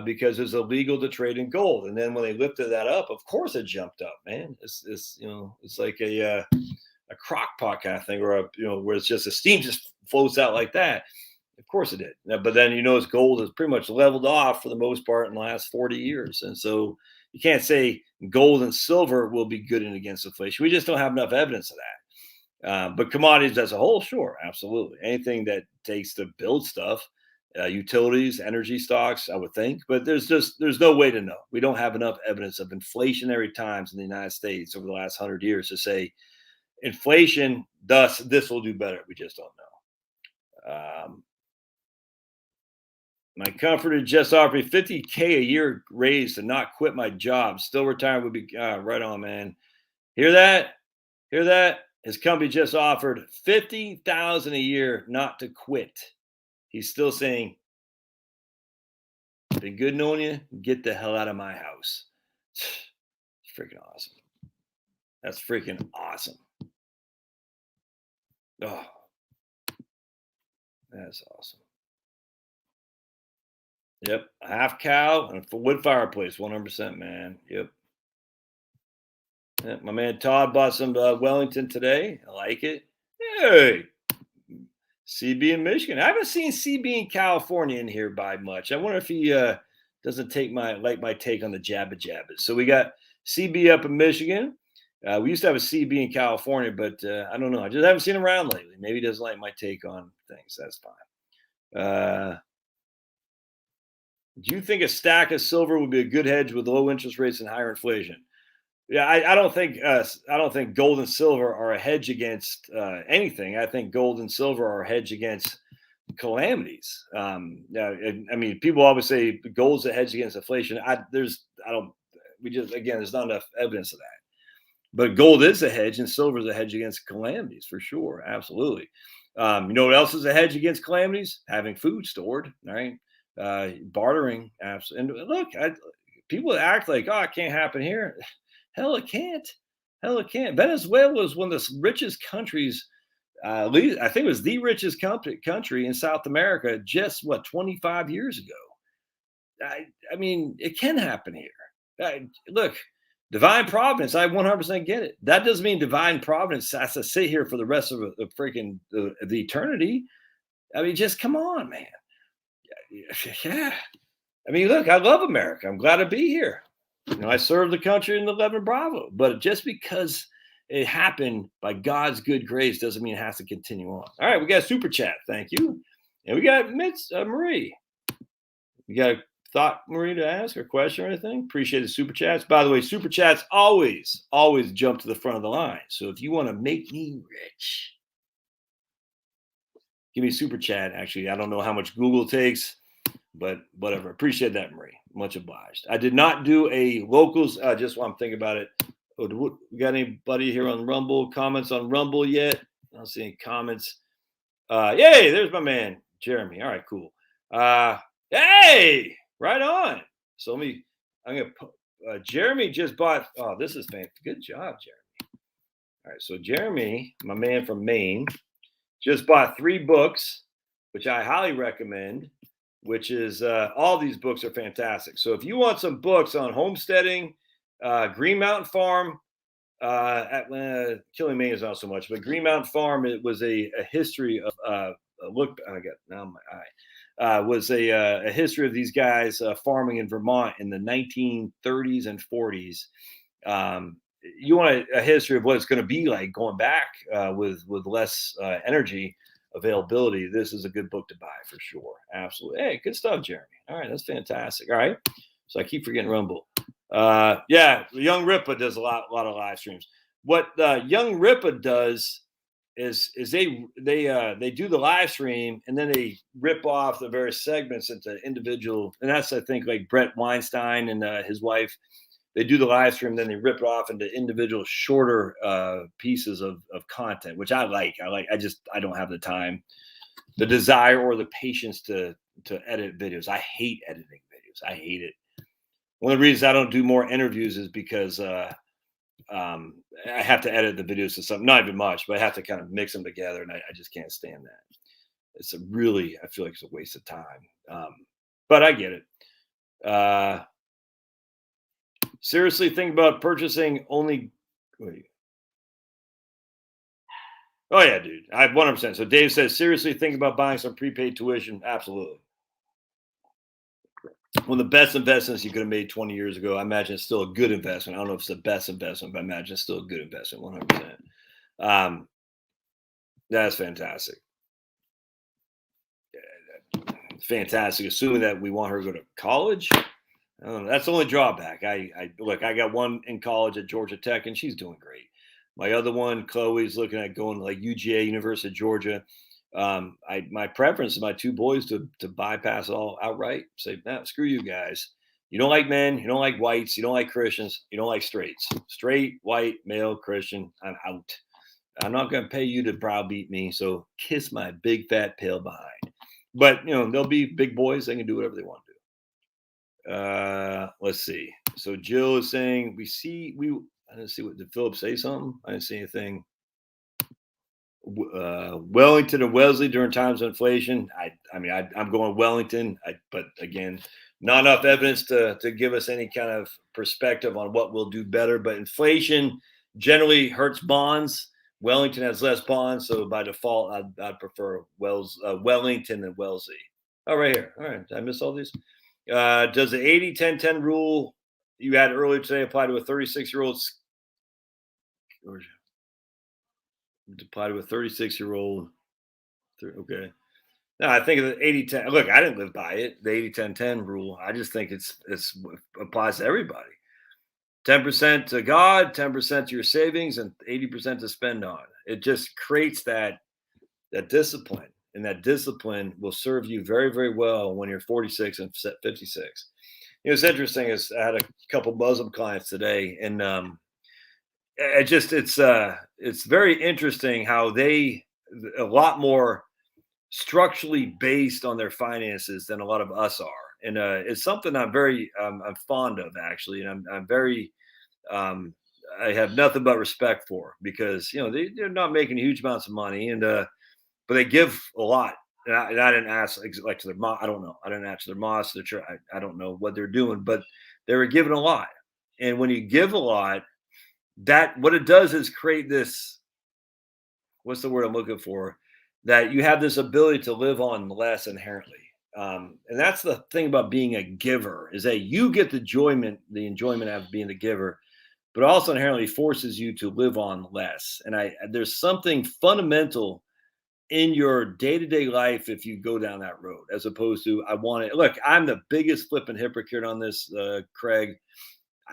because it's illegal to trade in gold. And then when they lifted that up, of course it jumped up, man. It's like a crock pot kind of thing, or where it's just the steam just floats out like that. Of course it did. But then gold has pretty much leveled off for the most part in the last 40 years. And so you can't say gold and silver will be good and against inflation. We just don't have enough evidence of that. But commodities as a whole, sure, absolutely. Anything that takes to build stuff, utilities, energy stocks, I would think. But there's no way to know. We don't have enough evidence of inflationary times in the United States over the last 100 years to say inflation, thus this will do better. We just don't know. My comforter just offered me $50K a year raise to not quit my job. Still retired would be right on, man. Hear that? Hear that? His company just offered $50,000 a year not to quit. He's still saying, "Been good knowing you. Get the hell out of my house." It's freaking awesome. That's freaking awesome. Oh, that's awesome. Yep, a half cow and a wood fireplace, 100%, man. Yep. My man Todd bought some Wellington today. I like it. Hey, CB in Michigan. I haven't seen CB in California in here by much. I wonder if he doesn't take my take on the jabba jabbas. So we got CB up in Michigan. We used to have a CB in California, but I don't know. I just haven't seen him around lately. Maybe he doesn't like my take on things. That's fine. Do you think a stack of silver would be a good hedge with low interest rates and higher inflation? Yeah, I don't think gold and silver are a hedge against anything. I think gold and silver are a hedge against calamities. I mean, people always say gold's a hedge against inflation. There's not enough evidence of that. But gold is a hedge, and silver is a hedge against calamities for sure. Absolutely. You know what else is a hedge against calamities? Having food stored, right? Bartering. Absolutely. And look, people act like, oh, it can't happen here. Hell, it can't. Hell, it can't. Venezuela was one of the richest countries. I think it was the richest country in South America just 25 years ago. I mean, it can happen here. Look, divine providence. I 100% get it. That doesn't mean divine providence has to sit here for the rest of the freaking the eternity. I mean, just come on, man. Yeah. I mean, look, I love America. I'm glad to be here. I served the country in the 11 Bravo, but just because it happened by God's good grace doesn't mean it has to continue on. All right, we got a super chat. Thank you. And we got Marie. You got a thought, Marie, to ask or question or anything? Appreciate the super chats. By the way, super chats always jump to the front of the line. So if you want to make me rich, give me a super chat. Actually, I don't know how much Google takes, but whatever. Appreciate that, Marie. Much obliged. I did not do a locals. Just while I'm thinking about it. Oh, we got anybody here on Rumble? Comments on Rumble yet? I don't see any comments. Yay! There's my man Jeremy. All right, cool. Hey, right on. So I'm gonna. Jeremy just bought. Oh, this is fantastic. Good job, Jeremy. All right, so Jeremy, my man from Maine, just bought 3 books, which I highly recommend. Which is all these books are fantastic. So if you want some books on homesteading, Green Mountain Farm, Killing Maine is not so much, but Green Mountain Farm, it was a history of look. I got now my eye. Was a history of these guys farming in Vermont in the 1930s and 40s. Um, you want a history of what it's going to be like going back with less energy availability. This is a good book to buy for sure. Absolutely. Hey, good stuff, Jeremy. All right, that's fantastic. All right, so I keep forgetting Rumble. Yeah, Young Ripa does a lot of live streams. What Young Ripa does is they do the live stream and then they rip off the various segments into individual, and that's I think like Brett Weinstein and his wife. They do the live stream, then they rip it off into individual shorter pieces of content, which I like. I don't have the time, the desire, or the patience to edit videos. I hate editing videos. I hate it. One of the reasons I don't do more interviews is because I have to edit the videos to something, not even much, but I have to kind of mix them together, and I just can't stand that. It's I feel like it's a waste of time. But I get it. Seriously, think about purchasing only. Wait. Oh yeah, dude. I 100%. So Dave says, seriously, think about buying some prepaid tuition. Absolutely. One of the best investments you could have made 20 years ago. I imagine it's still a good investment. I don't know if it's the best investment, but I imagine it's still a good investment. 100%. That's fantastic. Fantastic. Assuming that we want her to go to college. That's the only drawback. I look. I got one in college at Georgia Tech, and she's doing great. My other one, Chloe's looking at going to like UGA, University of Georgia. My preference is my two boys to bypass it all outright. Say, nah, screw you guys. You don't like men. You don't like whites. You don't like Christians. You don't like straights. Straight, white, male, Christian. I'm out. I'm not going to pay you to browbeat me. So kiss my big fat tail behind. But they'll be big boys. They can do whatever they want to do. Let's see. So Jill is saying I didn't see did Philip say something? I didn't see anything. Wellington and Wellesley during times of inflation. I'm going Wellington, but again, not enough evidence to give us any kind of perspective on what will do better. But inflation generally hurts bonds. Wellington has less bonds, so by default, I'd prefer Wellington and Wellesley. Oh, right here. All right, did I miss all these? Does the 80-10-10 rule you had earlier today apply to a 36-year-old? Or apply to a 36-year-old? Okay. No, I think of the 80-10. Look, I didn't live by it. The 80-10-10 rule. I just think it applies to everybody. 10% to God, 10% to your savings, and 80% to spend on. It just creates that discipline, and that discipline will serve you very, very well when you're 46 and 56. It's interesting. I had a couple Muslim clients today, and it's very interesting how they a lot more structurally based on their finances than a lot of us are, and it's something I'm fond of actually, and I'm very I have nothing but respect for, because they're not making huge amounts of money, and but they give a lot. And I didn't ask like to their mom. I don't know. I didn't ask their mosque, their church. I don't know what they're doing, but they were giving a lot. And when you give a lot, that what it does is create this. What's the word I'm looking for? That you have this ability to live on less inherently. And that's the thing about being a giver, is that you get the enjoyment out of being the giver, but also inherently forces you to live on less. And there's something fundamental in your day-to-day life if you go down that road, as opposed to look, I'm the biggest flipping hypocrite on this, Craig.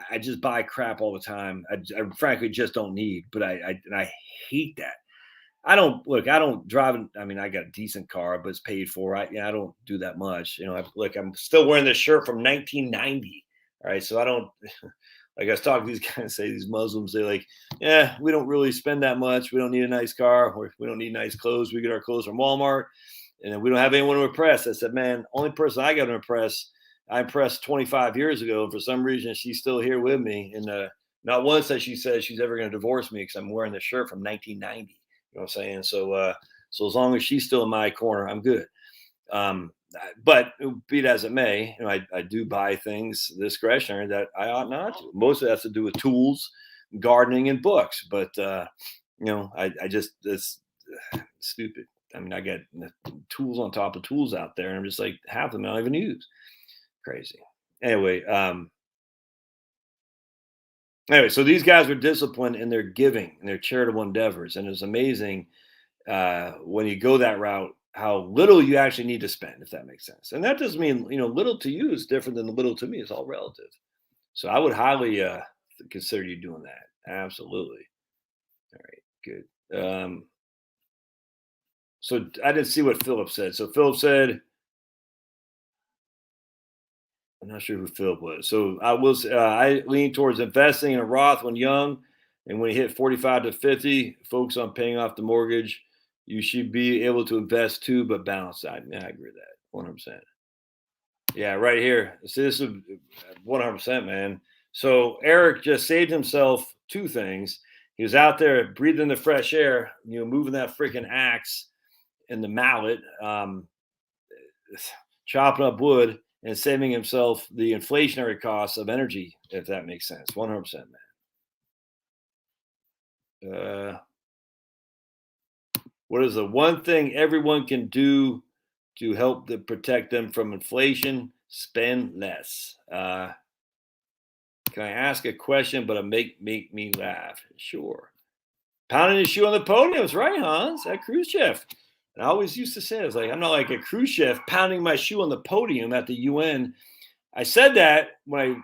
I just buy crap all the time. I frankly just don't need, but I hate that. I don't drive. I got a decent car, but it's paid for. I don't do that much. I'm still wearing this shirt from 1990. All right. So I don't, like I was talking to these guys, these Muslims, they're like, yeah, we don't really spend that much. We don't need a nice car. We don't need nice clothes. We get our clothes from Walmart, and then we don't have anyone to impress. I said, man, only person I got to impress, I impressed 25 years ago. And for some reason, she's still here with me. And not once has she said she's ever going to divorce me because I'm wearing this shirt from 1990. You know what I'm saying? So, so as long as she's still in my corner, I'm good. But be it as it may, I do buy things discretionary that I ought not to. Most of it has to do with tools, gardening, and books. But I just it's stupid. I got tools on top of tools out there, and I'm just like, half of them I don't even use. Crazy. Anyway, so these guys were disciplined in their giving and their charitable endeavors, and it's amazing when you go that route how little you actually need to spend, if that makes sense. And that doesn't mean little to you is different than little to me. It's all relative. So I would highly consider you doing that. Absolutely. All right, good. So I didn't see what Philip said. So Philip said, I'm not sure who Philip was. So I lean towards investing in a Roth when young, and when you hit 45 to 50, focus on paying off the mortgage. You should be able to invest too, but balance that. Yeah, I agree with that 100%. Yeah, right here. So this is 100%, man. So Eric just saved himself two things. He was out there breathing the fresh air, moving that freaking axe and the mallet, chopping up wood and saving himself the inflationary costs of energy, if that makes sense. 100%, man. What is the one thing everyone can do to help protect them from inflation? Spend less. Can I ask a question, but make me laugh? Sure. Pounding his shoe on the podium is right, Hans. That Khrushchev. And I always used to say, I was like, I'm not like a Khrushchev pounding my shoe on the podium at the UN. I said that when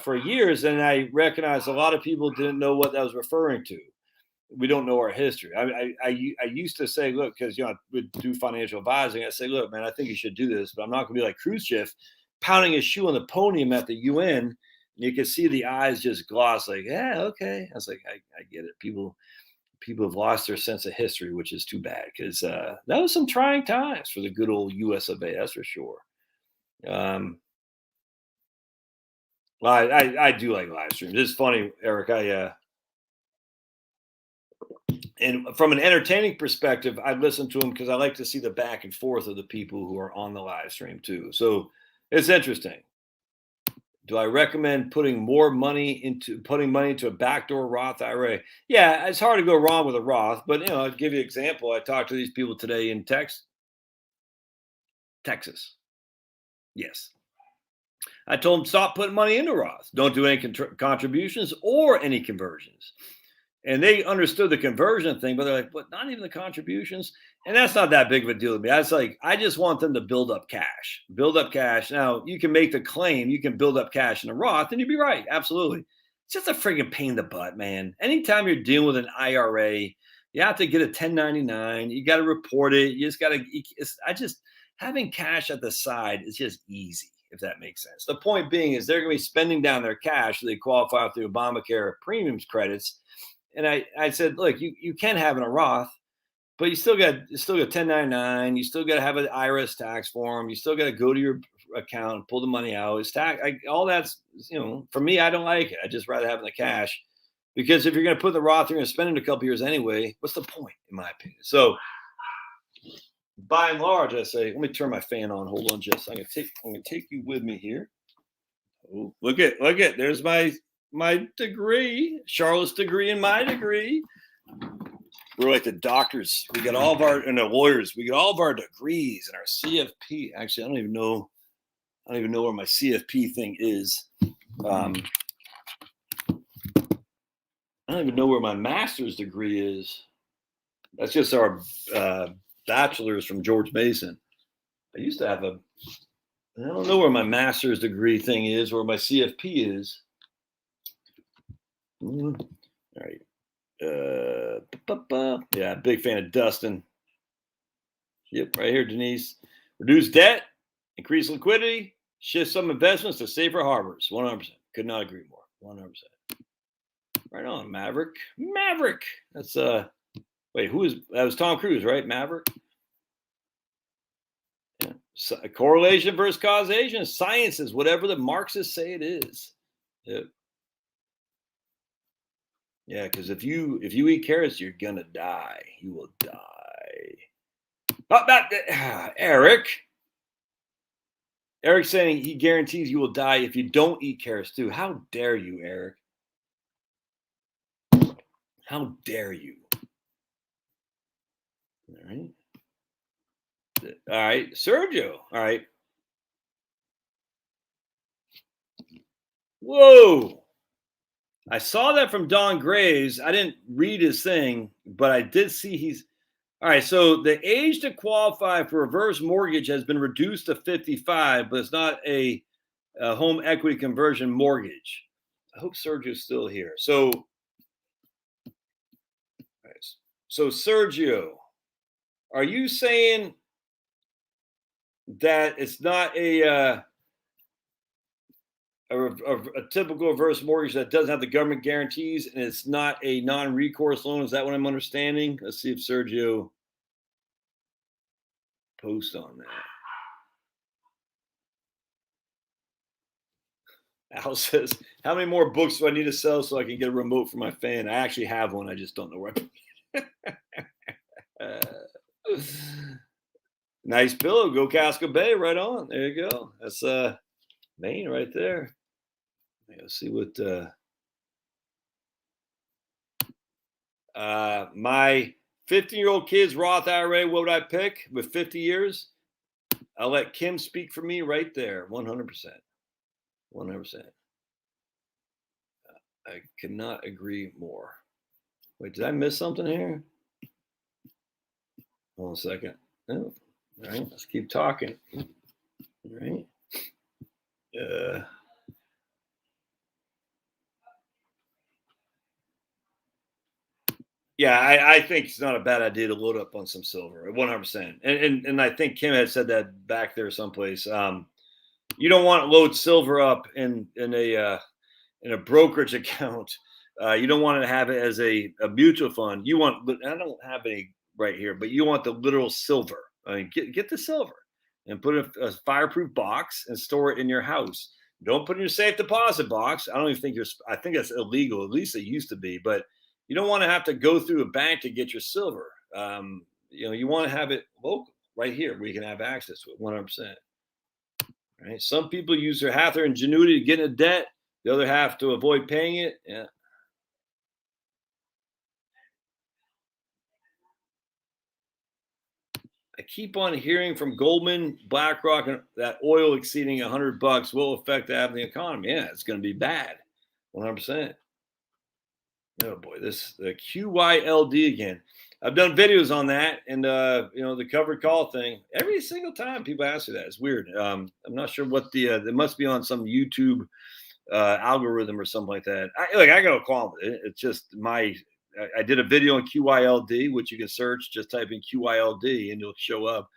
for years, and I recognized a lot of people didn't know what I was referring to. We don't know our history. I used to say, look, because I would do financial advising. I say, look, man, I think you should do this, but I'm not going to be like Khrushchev pounding his shoe on the podium at the UN. And you can see the eyes just gloss, like, yeah, okay. I was like, I get it. People have lost their sense of history, which is too bad because that was some trying times for the good old US of A. That's for sure. Well, I do like live streams. It's funny, Eric. And from an entertaining perspective, I listen to them because I like to see the back and forth of the people who are on the live stream too. So it's interesting. Do I recommend putting money into a backdoor Roth IRA? Yeah, it's hard to go wrong with a Roth, but I'll give you an example. I talked to these people today in Texas. Yes. I told them stop putting money into Roth. Don't do any contributions or any conversions. And they understood the conversion thing, but they're like, "But not even the contributions." And that's not that big of a deal to me. That's like, I just want them to build up cash. Build up cash. Now, you can make the claim you can build up cash in a Roth, and you'd be right. Absolutely. It's just a freaking pain in the butt, man. Anytime you're dealing with an IRA, you have to get a 1099. You got to report it. You just got to, having cash at the side is just easy, if that makes sense. The point being is they're going to be spending down their cash so they qualify for the Obamacare premiums credits. And I said, look, you can have in a Roth, but you still got 1099. You still got to have an IRS tax form. You still got to go to your account and pull the money out. It's tax. All that's, for me, I don't like it. I just rather have the cash because if you're going to put in the Roth, you're going to spend it in a couple years anyway. What's the point, in my opinion? So by and large, I say, let me turn my fan on. Hold on, Jess. I'm going to take you with me here. Oh, look at, there's my degree, Charlotte's degree and my degree. We're like the doctors. We got all of our, and the lawyers, we got all of our degrees and our CFP. Actually, I don't even know where my CFP thing is. I don't even know where my master's degree is. That's just our bachelor's from George Mason. I used to have I don't know where my master's degree thing is, where my CFP is. All right. Yeah, big fan of Dustin. Yep, right here, Denise. Reduce debt, increase liquidity, shift some investments to safer harbors. 100%. Could not agree more. 100%. Right on, Maverick. That's wait, that was Tom Cruise, right? Maverick. Yeah. So, correlation versus causation. Science is whatever the Marxists say it is. Yep. Yeah, because if you eat carrots, you're gonna die. You will die. Eric. Eric's saying he guarantees you will die if you don't eat carrots too. How dare you, Eric? How dare you? All right. it? All right, Sergio. All right. Whoa. I saw that from Don Graves. I didn't read his thing, but I did see he's all right. So the age to qualify for reverse mortgage has been reduced to 55, but it's not a home equity conversion mortgage. I hope Sergio's still here. So, so Sergio, are you saying that it's not a typical reverse mortgage that doesn't have the government guarantees and it's not a non-recourse loan? Is that what I'm understanding? Let's see if Sergio posts on that. Al says, how many more books do I need to sell so I can get a remote for my fan? I actually have one. I just don't know where. Nice pillow. Go Casco Bay. Right on. There you go. That's Maine right there. Let's see what my 15-year-old kid's Roth IRA. What would I pick with 50 years? I'll let Kim speak for me right there. 100%. 100%. I cannot agree more. Wait, did I miss something here? Hold on a second. Oh, all right, let's keep talking. All right. Yeah, I think it's not a bad idea to load up on some silver, 100%. And I think Kim had said that back there someplace. You don't want to load silver up in a brokerage account. You don't want to have it as a mutual fund. You want, I don't have any right here, but you want the literal silver. I mean, get the silver and put a fireproof box and store it in your house. Don't put it in your safe deposit box. I don't even think I think that's illegal. At least it used to be, but you don't want to have to go through a bank to get your silver. You want to have it local right here where you can have access to it 100%. Right. Some people use half their ingenuity to get into debt, the other half to avoid paying it. Yeah. I keep on hearing from Goldman, BlackRock, that oil exceeding $100 will affect the economy. Yeah, it's going to be bad, 100%. Oh boy, the QYLD again. I've done videos on that, and the covered call thing. Every single time people ask me that, it's weird. I'm not sure what it must be on some YouTube algorithm or something like that. I got to call it. It's just I did a video on QYLD, which you can search. Just type in QYLD and it'll show up.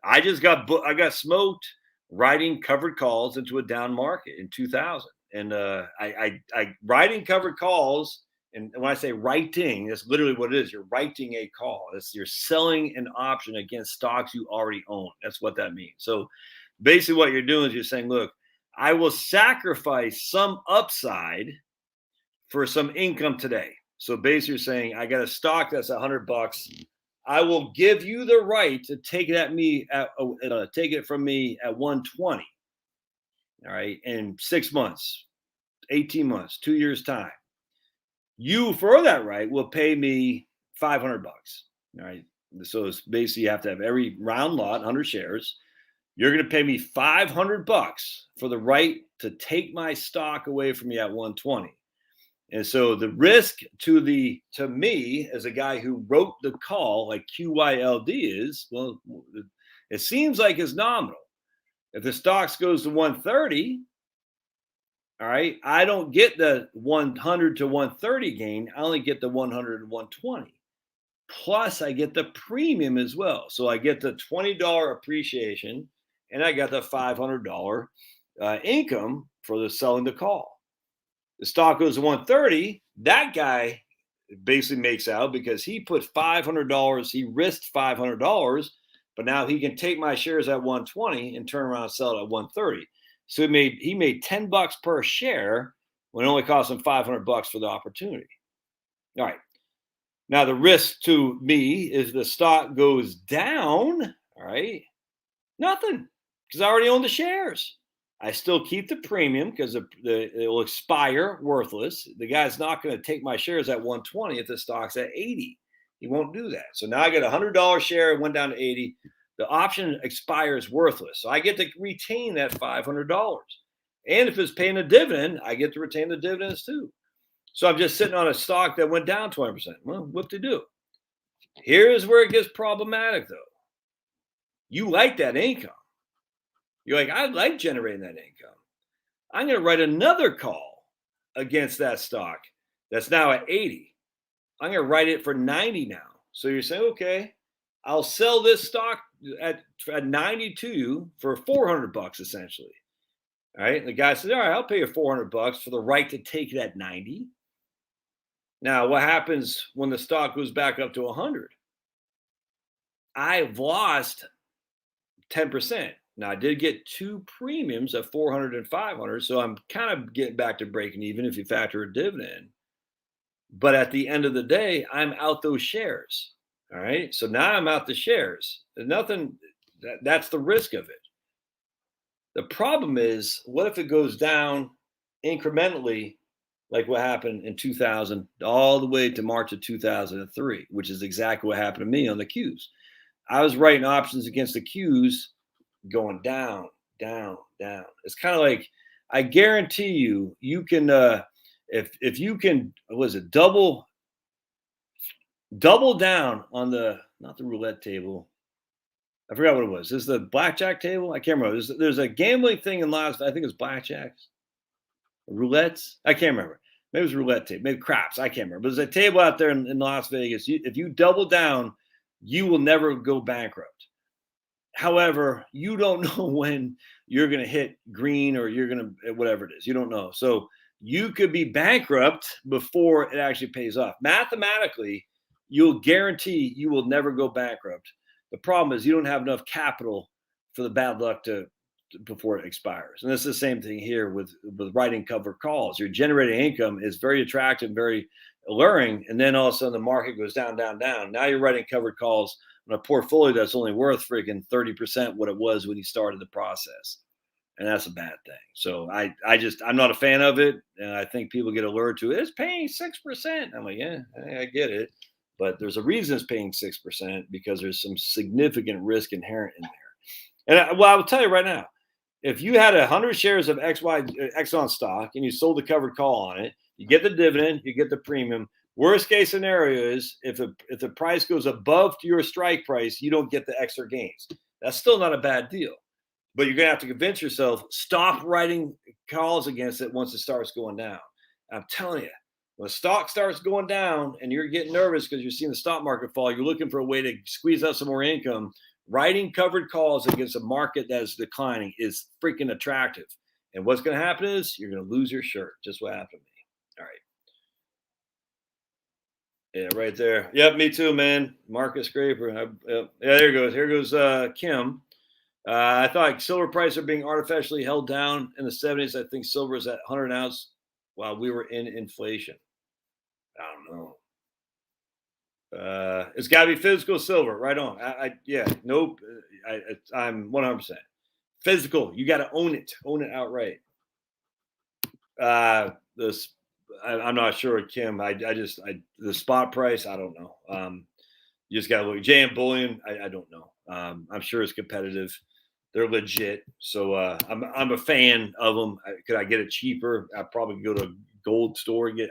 I got smoked writing covered calls into a down market in 2000, and I writing covered calls. And when I say writing, that's literally what it is. You're writing a call. You're selling an option against stocks you already own. That's what that means. So basically what you're doing is you're saying, look, I will sacrifice some upside for some income today. So basically you're saying, I got a stock that's $100. I will give you the right to take it from me at 120. All right. In 6 months, 18 months, 2 years time. You, for that right, will pay me $500. All right. So it's basically you have to have every round lot, 100 shares. You're going to pay me $500 for the right to take my stock away from me at 120. And so the risk to me as a guy who wrote the call like QYLD is, well, it seems like it's nominal. If the stocks goes to 130, all right, I don't get the 100 to 130 gain. I only get the 100 to 120. Plus, I get the premium as well. So I get the $20 appreciation, and I got the $500 income for the selling the call. The stock goes to 130. That guy basically makes out because he put $500. He risked $500, but now he can take my shares at 120 and turn around and sell it at 130. So he made $10 per share when it only cost him $500 for the opportunity. All right. Now the risk to me is the stock goes down. All right. Nothing, because I already own the shares. I still keep the premium because it will expire worthless. The guy's not going to take my shares at 120 if the stock's at 80. He won't do that. So now I got a $100 share. It went down to 80. the option expires worthless. So I get to retain that $500. And if it's paying a dividend, I get to retain the dividends too. So I'm just sitting on a stock that went down 20%. Well, what to do? Here's where it gets problematic, though. You like that income. You're like, I like generating that income. I'm going to write another call against that stock that's now at 80. I'm going to write it for 90 now. So you're saying, okay, I'll sell this stock at 90 to you for $400 essentially. All right. And the guy said, all right, I'll pay you $400 for the right to take that 90. Now, what happens when the stock goes back up to 100? I've lost 10%. Now, I did get two premiums at 400 and 500, so I'm kind of getting back to breaking even if you factor a dividend. But at the end of the day, I'm out those shares. All right. So now I'm out the shares. There's nothing, that's the risk of it. The problem is, what if it goes down incrementally, like what happened in 2000, all the way to March of 2003, which is exactly what happened to me on the Qs. I was writing options against the Qs going down, down, down. It's kind of like, I guarantee you, you can, if you can, was it double down on the, not the roulette table. I forgot what it was. This is the blackjack table. I can't remember. There's a gambling thing in Las, I think it's blackjacks, roulettes. I can't remember. Maybe it was roulette table, maybe craps. I can't remember. But there's a table out there in Las Vegas. If you double down, you will never go bankrupt. However, you don't know when you're going to hit green or you're going to, whatever it is. You don't know. So you could be bankrupt before it actually pays off. Mathematically, you'll guarantee you will never go bankrupt. The problem is you don't have enough capital for the bad luck before it expires. And it's the same thing here with writing covered calls. Your generating income is very attractive, very alluring. And then all of a sudden the market goes down, down, down. Now you're writing covered calls on a portfolio that's only worth freaking 30% what it was when you started the process. And that's a bad thing. So I'm not a fan of it. And I think people get allured to it. It's paying 6%. I'm like, yeah, I get it. But there's a reason it's paying 6% because there's some significant risk inherent in there. And I will tell you right now, if you had 100 shares of Exxon stock and you sold the covered call on it, you get the dividend, you get the premium. Worst case scenario is if the price goes above your strike price, you don't get the extra gains. That's still not a bad deal. But you're going to have to convince yourself, stop writing calls against it once it starts going down. I'm telling you, when the stock starts going down and you're getting nervous because you're seeing the stock market fall, you're looking for a way to squeeze out some more income. Writing covered calls against a market that is declining is freaking attractive. And what's going to happen is you're going to lose your shirt. Just what happened to me. All right. Yeah, right there. Yep, me too, man. Market scraper. Yeah, there goes. Here goes Kim. I thought silver prices are being artificially held down in the 70s. I think silver is at 100 an ounce while we were in inflation. I don't know. It's got to be physical silver. Right on. Nope. I'm 100% physical. You got to own it outright. I'm not sure, Kim. The spot price, I don't know. You just got to look. JM Bullion, I don't know. I'm sure it's competitive. They're legit. So I'm a fan of them. Could I get it cheaper? I'd probably go to a gold store and get.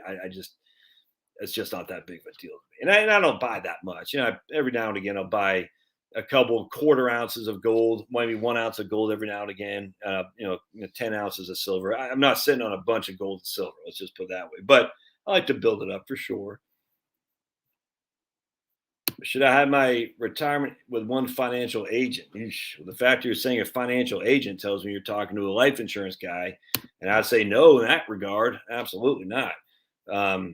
It's just not that big of a deal to me. And I don't buy that much. Every now and again I'll buy a couple quarter ounces of gold, maybe 1 ounce of gold every now and again. 10 ounces of silver. I'm not sitting on a bunch of gold and silver. Let's just put it that way. But I like to build it up for sure. Should I have my retirement with one financial agent? The fact you're saying a financial agent tells me you're talking to a life insurance guy, and I'd say no in that regard. Absolutely not. No.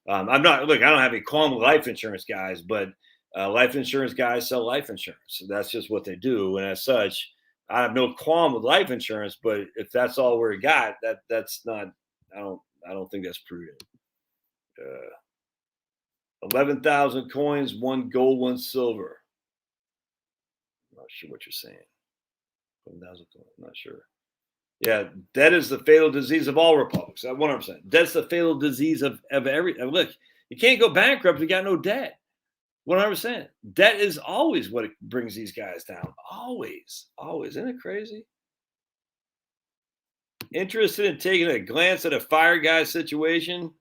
I'm not. Look, I don't have any qualm with life insurance guys, but life insurance guys sell life insurance. So that's just what they do, and as such, I have no qualm with life insurance. But if that's all we got, that's not. I don't think that's prudent. 11,000 coins, 1 gold, 1 silver. I'm not sure what you're saying. 11,000 coins. I'm not sure. Yeah, debt is the fatal disease of all republics. 100%. Debt's the fatal disease of every. Look, you can't go bankrupt if you got no debt. 100%. Debt is always what brings these guys down. Always, always. Isn't it crazy? Interested in taking a glance at a fire guy situation?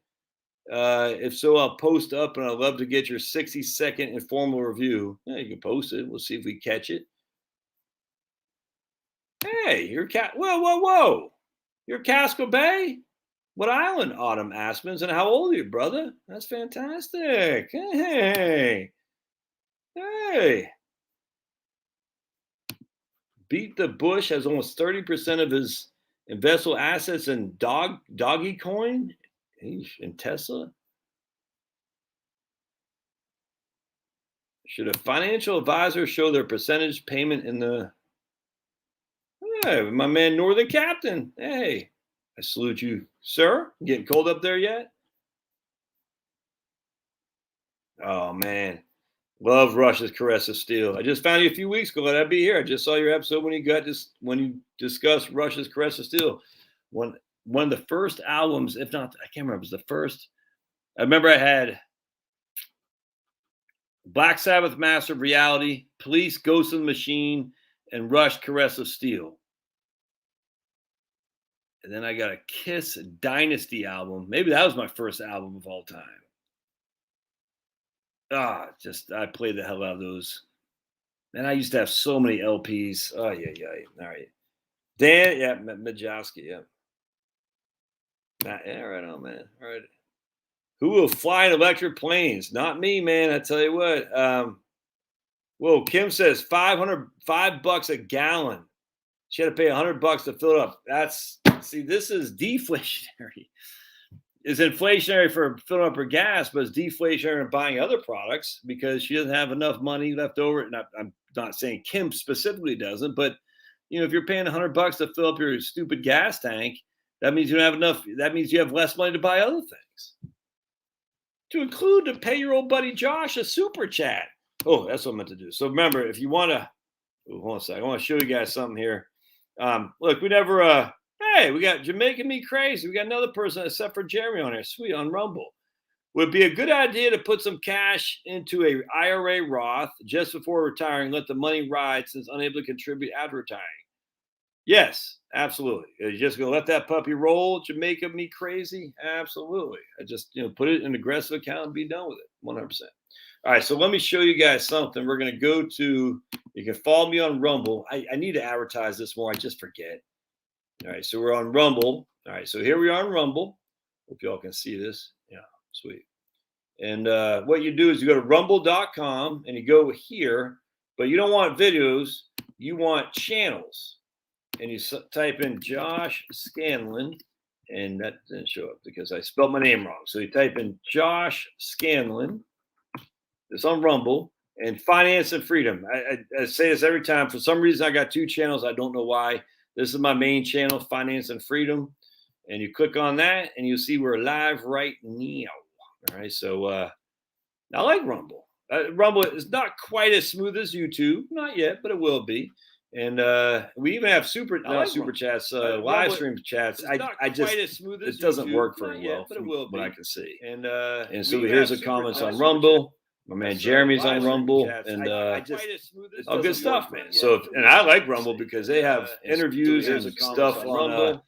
If so, I'll post up, and I'd love to get your 60-second informal review. Yeah, you can post it. We'll see if we catch it. Hey, you're whoa. You're Casco Bay? What island? Autumn Aspens. And how old are you, brother? That's fantastic. Hey. Beat the Bush has almost 30% of his investable assets in doggy coin in Tesla. Should a financial advisor show their percentage payment in the... Hey, my man Northern Captain. Hey, I salute you, sir. Getting cold up there yet? Oh, man. Love Rush's Caress of Steel. I just found you a few weeks ago. Let that be here. I just saw your episode when you discussed Rush's Caress of Steel. One of the first albums, if not, I can't remember, it was the first. I remember I had Black Sabbath, Master of Reality, Police, Ghost in the Machine, and Rush, Caress of Steel. And then I got a Kiss Dynasty album. Maybe that was my first album of all time. I played the hell out of those. And I used to have so many LPs. Oh, yeah. All right. Dan, yeah, Majowski, yeah. Yeah, right on, man. All right. Who will fly in electric planes? Not me, man. I tell you what. Whoa, Kim says $5 a gallon. She had to pay $100 to fill it up. This is deflationary. It's inflationary for filling up her gas, but it's deflationary in buying other products because she doesn't have enough money left over. And I'm not saying Kim specifically doesn't, but if you're paying $100 to fill up your stupid gas tank, that means you don't have enough. That means you have less money to buy other things. To include to pay your old buddy Josh a super chat. Oh, that's what I meant to do. So remember, if you want to, hold on a second. I want to show you guys something here. Look, we never, hey, we got Jamaican Me Crazy. We got another person except for Jeremy on here. Sweet, on Rumble. Would be a good idea to put some cash into a IRA Roth just before retiring. Let the money ride since unable to contribute after retiring. Yes, absolutely. You're just going to let that puppy roll, Jamaica Me Crazy? Absolutely. I just, put it in an aggressive account and be done with it. 100%. All right, so let me show you guys something. We're going to go to, you can follow me on Rumble. I need to advertise this more. I just forget. All right, so we're on Rumble. All right, so here we are on Rumble. Hope y'all can see this. Yeah, sweet. And what you do is you go to rumble.com and you go here, but you don't want videos. You want channels. And you type in Josh Scanlon, and that didn't show up because I spelled my name wrong. So you type in Josh Scanlon. It's on Rumble, and Finance and Freedom. I say this every time. For some reason, I got two channels. I don't know why. This is my main channel, Finance and Freedom. And you click on that, and you'll see we're live right now. All right, so I like Rumble. Rumble is not quite as smooth as YouTube. Not yet, but it will be. And we even have super chats, live stream chats. It doesn't work very well from what I can see. And so here's the comments on Rumble. My man Jeremy's on Rumble, and all good stuff, man. So and I like Rumble because they have interviews and stuff on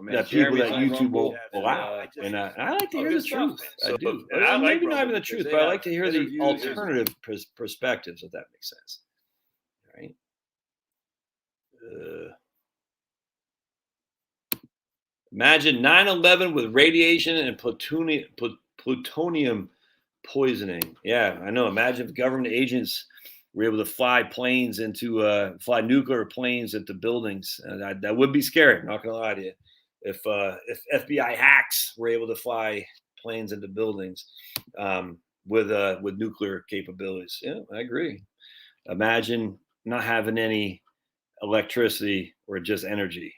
that people that YouTube will allow, and I like to hear the truth. I do. Maybe not even the truth, but I like to hear the alternative perspectives, if that makes sense. All right. Imagine 9/11 with radiation and plutonium poisoning. Yeah, I know. Imagine if government agents were able to fly nuclear planes into buildings. That would be scary. I'm not going to lie to you. If FBI hacks were able to fly planes into buildings with nuclear capabilities. Yeah, I agree. Imagine not having any electricity or just energy.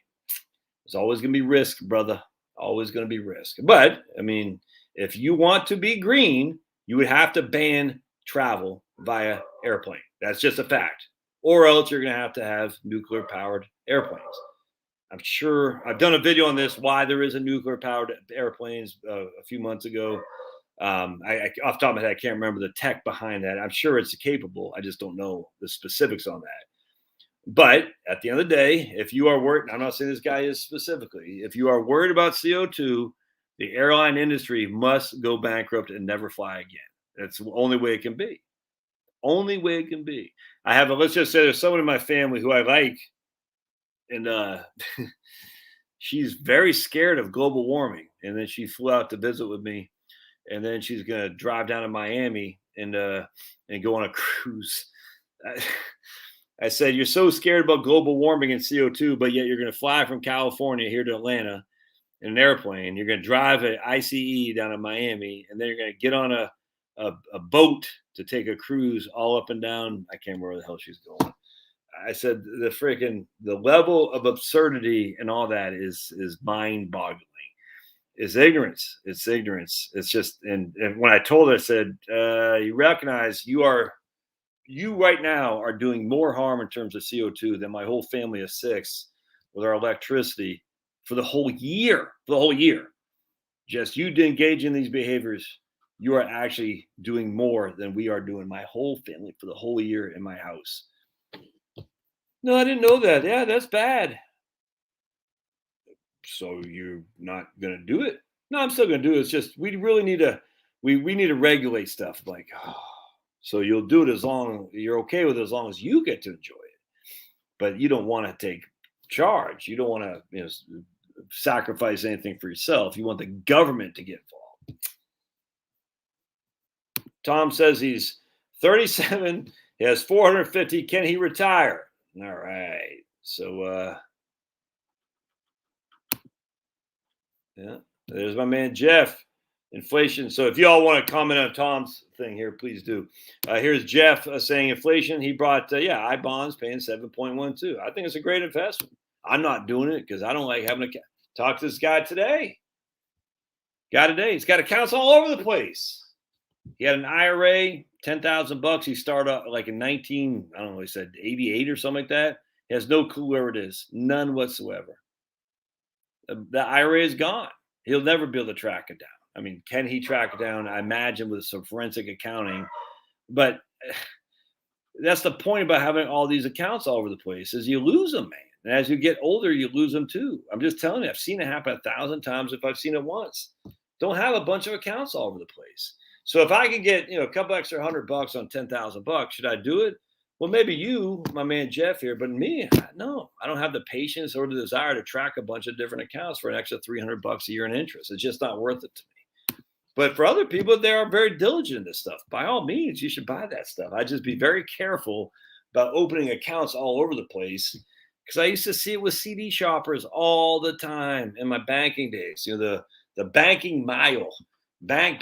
There's always going to be risk, brother. Always going to be risk. But I mean, if you want to be green, you would have to ban travel via airplane. That's just a fact. Or else you're going to have nuclear powered airplanes. I'm sure I've done a video on this, why there isn't nuclear powered airplanes a few months ago. Off the top of my head, I can't remember the tech behind that. I'm sure it's capable. I just don't know the specifics on that. But at the end of the day, if you are worried, I'm not saying this guy is specifically, if you are worried about CO2, the airline industry must go bankrupt and never fly again. That's the only way it can be. Only way it can be. Let's just say there's someone in my family who I like, and she's very scared of global warming. And then she flew out to visit with me, and then she's gonna drive down to Miami and go on a cruise. I said, you're so scared about global warming and CO2, but yet you're going to fly from California here to Atlanta in an airplane. You're going to drive an ICE down to Miami, and then you're going to get on a boat to take a cruise all up and down. I can't remember where the hell she's going. I said, the level of absurdity and all that is mind boggling. It's ignorance. It's ignorance. It's just, and when I told her, I said, you recognize you right now are doing more harm in terms of CO2 than my whole family of 6 with our electricity for the whole year. For the whole year. Just you to engage in these behaviors, you are actually doing more than we are doing, my whole family, for the whole year in my house. No, I didn't know that. Yeah, that's bad. So you're not going to do it? No, I'm still going to do it. It's just we really need to we need to regulate stuff like, so you'll do it as long you're okay with it as long as you get to enjoy it. But you don't want to take charge. You don't want to sacrifice anything for yourself. You want the government to get involved. Tom says he's 37. He has 450. Can he retire? All right. So yeah, there's my man Jeff. Inflation. So if you all want to comment on Tom's thing here, please do. Here's Jeff saying inflation. He brought, I bonds paying 7.12. I think it's a great investment. I'm not doing it because I don't like having to talk to this guy today. He's got accounts all over the place. He had an IRA, $10,000. He started out like in 19, I don't know, he said 88 or something like that. He has no clue where it is. None whatsoever. The IRA is gone. He'll never be able to track it down. I mean, can he track it down? I imagine with some forensic accounting. But that's the point about having all these accounts all over the place is you lose them, man. And as you get older, you lose them too. I'm just telling you, I've seen it happen 1,000 times if I've seen it once. Don't have a bunch of accounts all over the place. So if I can get, a couple extra $100 on $10,000, should I do it? Well, maybe you, my man Jeff here, but me, no, I don't have the patience or the desire to track a bunch of different accounts for an extra $300 a year in interest. It's just not worth it to me. But for other people, they are very diligent in this stuff. By all means, you should buy that stuff. I just be very careful about opening accounts all over the place because I used to see it with CD shoppers all the time in my banking days. The banking mile, bank.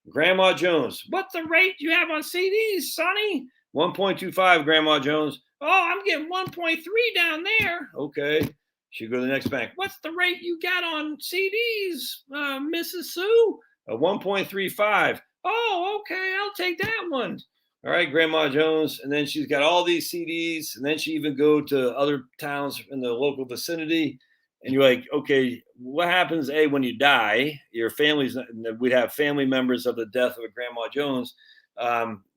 Grandma Jones, what's the rate you have on CDs, Sonny? 1.25, Grandma Jones. Oh, I'm getting 1.3 down there. Okay. She go to the next bank. What's the rate you got on CDs, Mrs. Sue? 1.35. Oh, okay. I'll take that one. All right, Grandma Jones. And then she's got all these CDs. And then she even go to other towns in the local vicinity. And you're like, okay, what happens, when you die? Your family's, we'd have family members of the death of a Grandma Jones.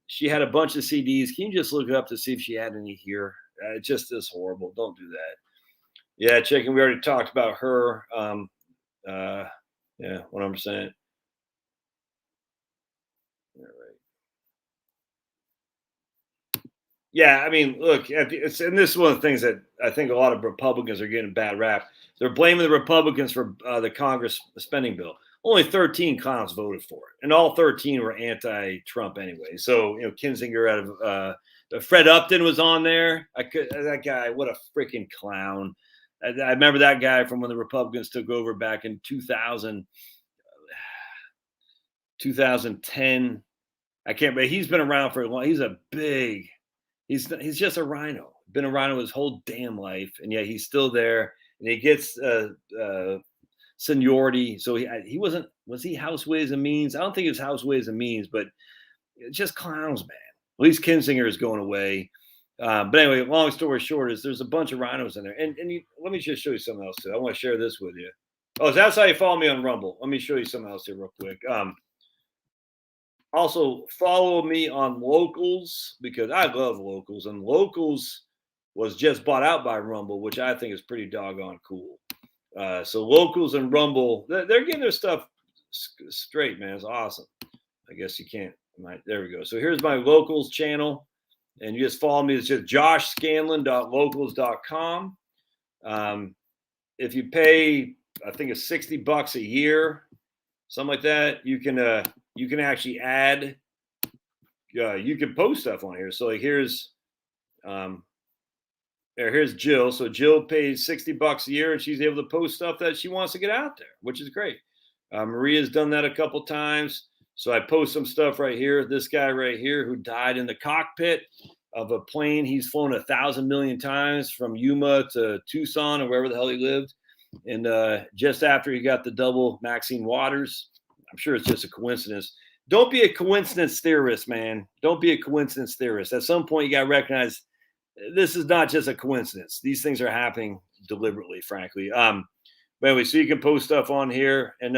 She had a bunch of CDs. Can you just look it up to see if she had any here? It just is horrible. Don't do that. Yeah, chicken. We already talked about her. Yeah, what I'm saying. All right. Yeah, I mean, look, and this is one of the things that I think a lot of Republicans are getting a bad rap. They're blaming the Republicans for the Congress spending bill. Only 13 clowns voted for it, and all 13 were anti-Trump anyway. So, Kinzinger out of Fred Upton was on there. That guy, what a freaking clown. I remember that guy from when the Republicans took over back in 2010. I can't remember. He's been around for a long. He's just a rhino. Been a rhino his whole damn life, and yet he's still there. And he gets seniority. So was he House Ways and Means? I don't think it's House Ways and Means, but it's just clowns, man. At least Kinzinger is going away. But anyway, long story short is there's a bunch of rhinos in there. And let me just show you something else too. I want to share this with you. Oh, so that's how you follow me on Rumble. Let me show you something else here real quick. Also, follow me on Locals because I love Locals, and Locals was just bought out by Rumble, which I think is pretty doggone cool. So Locals and Rumble, they're getting their stuff straight, man. It's awesome. I guess you can't. There we go. So here's my Locals channel, and you just follow me. It's just joshscanlon.locals.com. If you pay, I think it's $60 a year, something like that, you can actually add. You can post stuff on here. So like here's Jill. So Jill pays $60 a year, and she's able to post stuff that she wants to get out there, which is great. Maria's done that a couple times. So I post some stuff right here. This guy right here who died in the cockpit of a plane he's flown 1,000 million times from Yuma to Tucson or wherever the hell he lived. And just after he got the double Maxine Waters, I'm sure it's just a coincidence. Don't be a coincidence theorist, man. Don't be a coincidence theorist. At some point, you got to recognize this is not just a coincidence. These things are happening deliberately, frankly. But anyway, so you can post stuff on here, and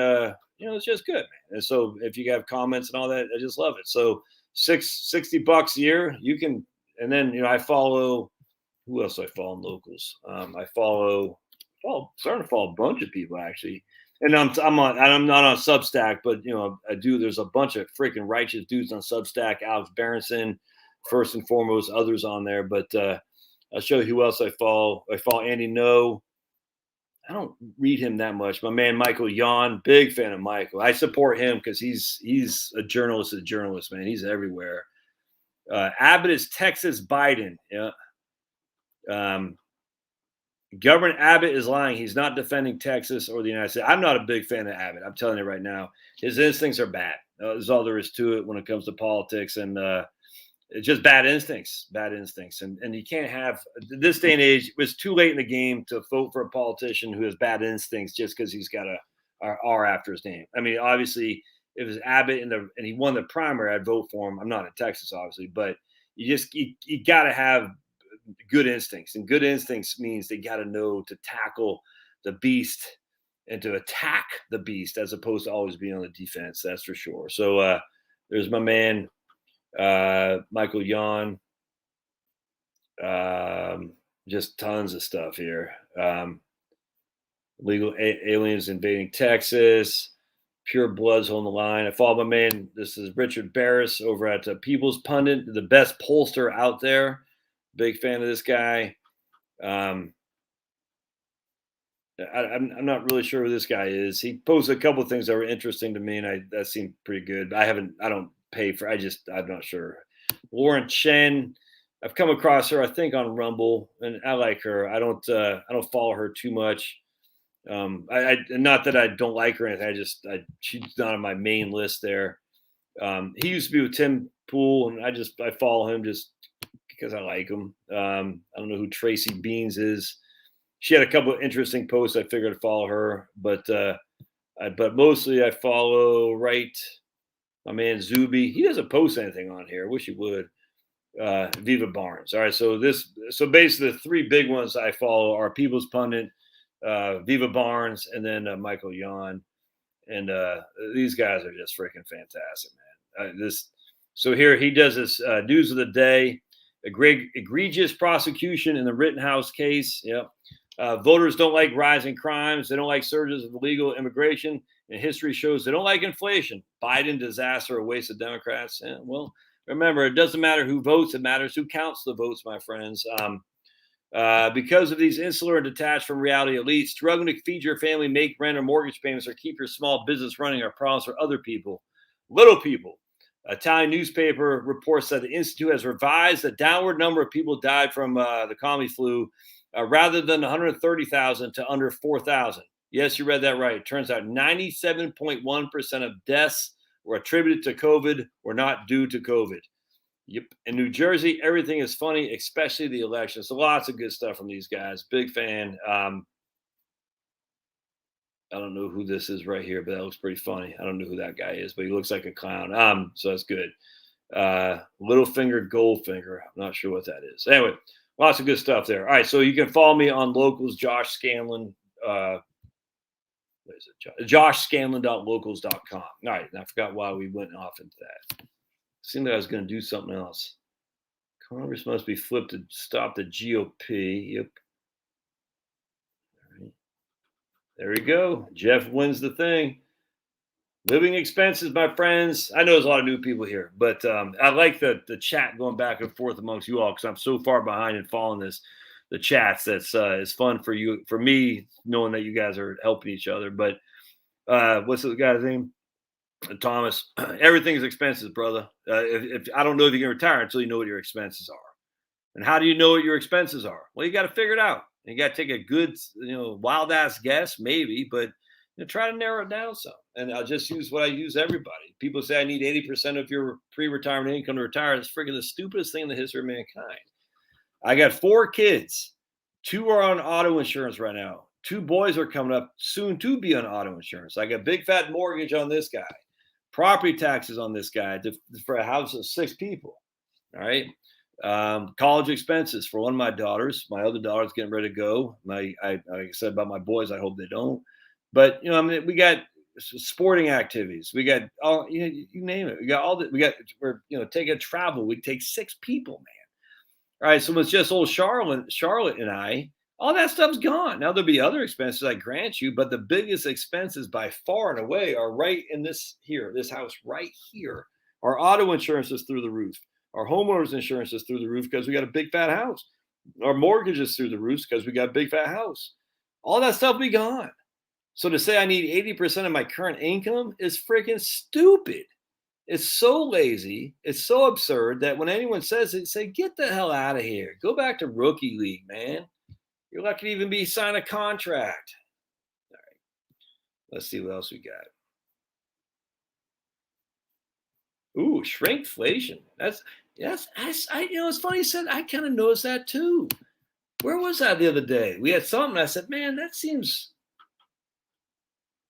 it's just good, man. And so if you have comments and all that, I just love it. So $60 a year, you can, and then I follow. Who else I follow in Locals? I starting to follow a bunch of people actually. And I'm not on Substack, but I do. There's a bunch of freaking righteous dudes on Substack. Alex Berenson, first and foremost, others on there. But I'll show you who else I follow. I follow Andy No. I don't read him that much. My man Michael Yon, big fan of Michael. I support him because he's a journalist, man. He's everywhere. Abbott is Texas Biden. Yeah. Governor Abbott is lying. He's not defending Texas or the United States. I'm not a big fan of Abbott. I'm telling you right now. His instincts are bad. That's all there is to it when it comes to politics. And it's just bad instincts. And you can't have this day and age. It was too late in the game to vote for a politician who has bad instincts just because he's got a R after his name. I mean, obviously, if it was Abbott and he won the primary, I'd vote for him. I'm not in Texas, obviously, but you got to have good instincts, and good instincts means they got to know to tackle the beast and to attack the beast as opposed to always being on the defense. That's for sure. So there's my man Michael Yon. Just tons of stuff here. Illegal aliens invading Texas. Pure Bloods on the line. I follow my man. This is Richard Barris over at People's Pundit, the best pollster out there. Big fan of this guy. I'm not really sure who this guy is. He posted a couple of things that were interesting to me, and that seemed pretty good. I don't pay for. I'm not sure. Lauren Chen. I've come across her, I think, on Rumble, and I like her. I don't follow her too much. Not that I don't like her or anything. She's not on my main list there. He used to be with Tim Pool, and I follow him just because I like him. I don't know who Tracy Beans is. She had a couple of interesting posts. I figured I'd follow her, but mostly I follow my man Zuby. He doesn't post anything on here. I wish he would. Viva Barnes. All right, so basically the three big ones I follow are People's Pundit, Viva Barnes, and then Michael Yon. And these guys are just freaking fantastic, man. So here he does this news of the day. Egregious prosecution in the Rittenhouse case. Yep. Voters don't like rising crimes. They don't like surges of illegal immigration. And history shows they don't like inflation. Biden disaster, a waste of Democrats. Yeah, well, remember, it doesn't matter who votes. It matters who counts the votes, my friends. Because of these insular and detached from reality elites, struggling to feed your family, make rent or mortgage payments, or keep your small business running are problems for other people, little people. Italian newspaper reports that the Institute has revised the downward number of people died from the commie flu rather than 130,000 to under 4,000. Yes, you read that right. It turns out 97.1% of deaths were attributed to COVID or not due to COVID. Yep. In New Jersey, everything is funny, especially the election. So lots of good stuff from these guys. Big fan. I don't know who this is right here, but that looks pretty funny. I don't know who that guy is, but he looks like a clown. So that's good. Littlefinger, Goldfinger. I'm not sure what that is. Anyway, lots of good stuff there. All right, so you can follow me on Locals, Josh Scanlon. What is it? JoshScanlon.locals.com. All right, and I forgot why we went off into that. Seemed like I was going to do something else. Congress must be flipped to stop the GOP. Yep. All right. There we go. Jeff wins the thing. Living expenses, my friends. I know there's a lot of new people here, but I like the chat going back and forth amongst you all because I'm so far behind in following the chats. That's it's fun for you, for me, knowing that you guys are helping each other. But what's the guy's name? Thomas. Everything's expenses, brother. If I don't know if you can retire until you know what your expenses are. And how do you know what your expenses are? Well, you got to figure it out. You got to take a good, wild ass guess, maybe, but try to narrow it down some. And I'll just use what I use everybody. People say I need 80% of your pre-retirement income to retire. It's freaking the stupidest thing in the history of mankind. I got 4 kids. 2 are on auto insurance right now. 2 boys are coming up soon to be on auto insurance. I got big fat mortgage on this guy. Property taxes on this guy for a house of 6 people. All right. College expenses for one of my daughters. My other daughter's getting ready to go. Like I said about my boys, I hope they don't. But we got sporting activities. We got all you name it. We got all that. We're taking travel. We take 6 people, man. All right, so it's just old Charlotte and I. All that stuff's gone. Now there'll be other expenses, I grant you, but the biggest expenses by far and away are right in this house right here. Our auto insurance is through the roof. Our homeowners insurance is through the roof because we got a big fat house. Our mortgage is through the roof because we got a big fat house. All that stuff will be gone. So to say I need 80% of my current income is freaking stupid. It's so lazy. It's so absurd that when anyone says it, say, get the hell out of here. Go back to rookie league, man. You're lucky to even be signing a contract. All right. Let's see what else we got. Ooh, shrinkflation. It's funny you said. I kind of noticed that too. Where was that the other day? We had something. I said, man, that seems.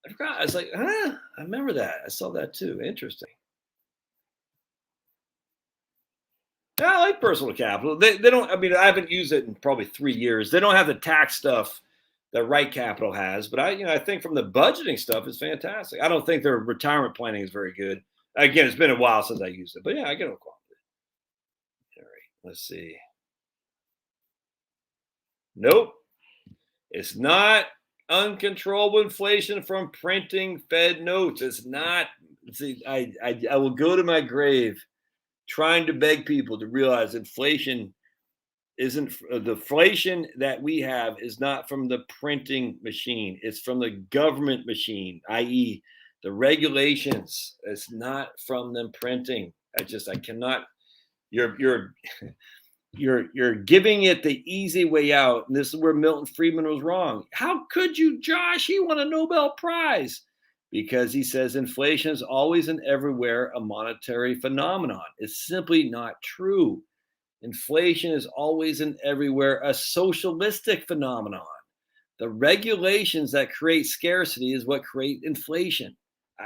I forgot. I was like, I remember that. I saw that too. Interesting. I like personal capital. They don't. I mean, I haven't used it in probably 3 years. They don't have the tax stuff that Right Capital has, but I think from the budgeting stuff, it's fantastic. I don't think their retirement planning is very good. Again, it's been a while since I used it, but yeah, I get no quality. All right, let's see. Nope, it's not uncontrollable inflation from printing Fed notes. It's not. See, I will go to my grave trying to beg people to realize inflation isn't the inflation that we have is not from the printing machine. It's from the government machine, i.e., the regulations. It's not from them printing. I cannot. You're giving it the easy way out, and this is where Milton Friedman was wrong. How could you, Josh? He won a Nobel Prize because he says inflation is always and everywhere a monetary phenomenon. It's simply not true. Inflation is always and everywhere a socialistic phenomenon. The regulations that create scarcity is what create inflation.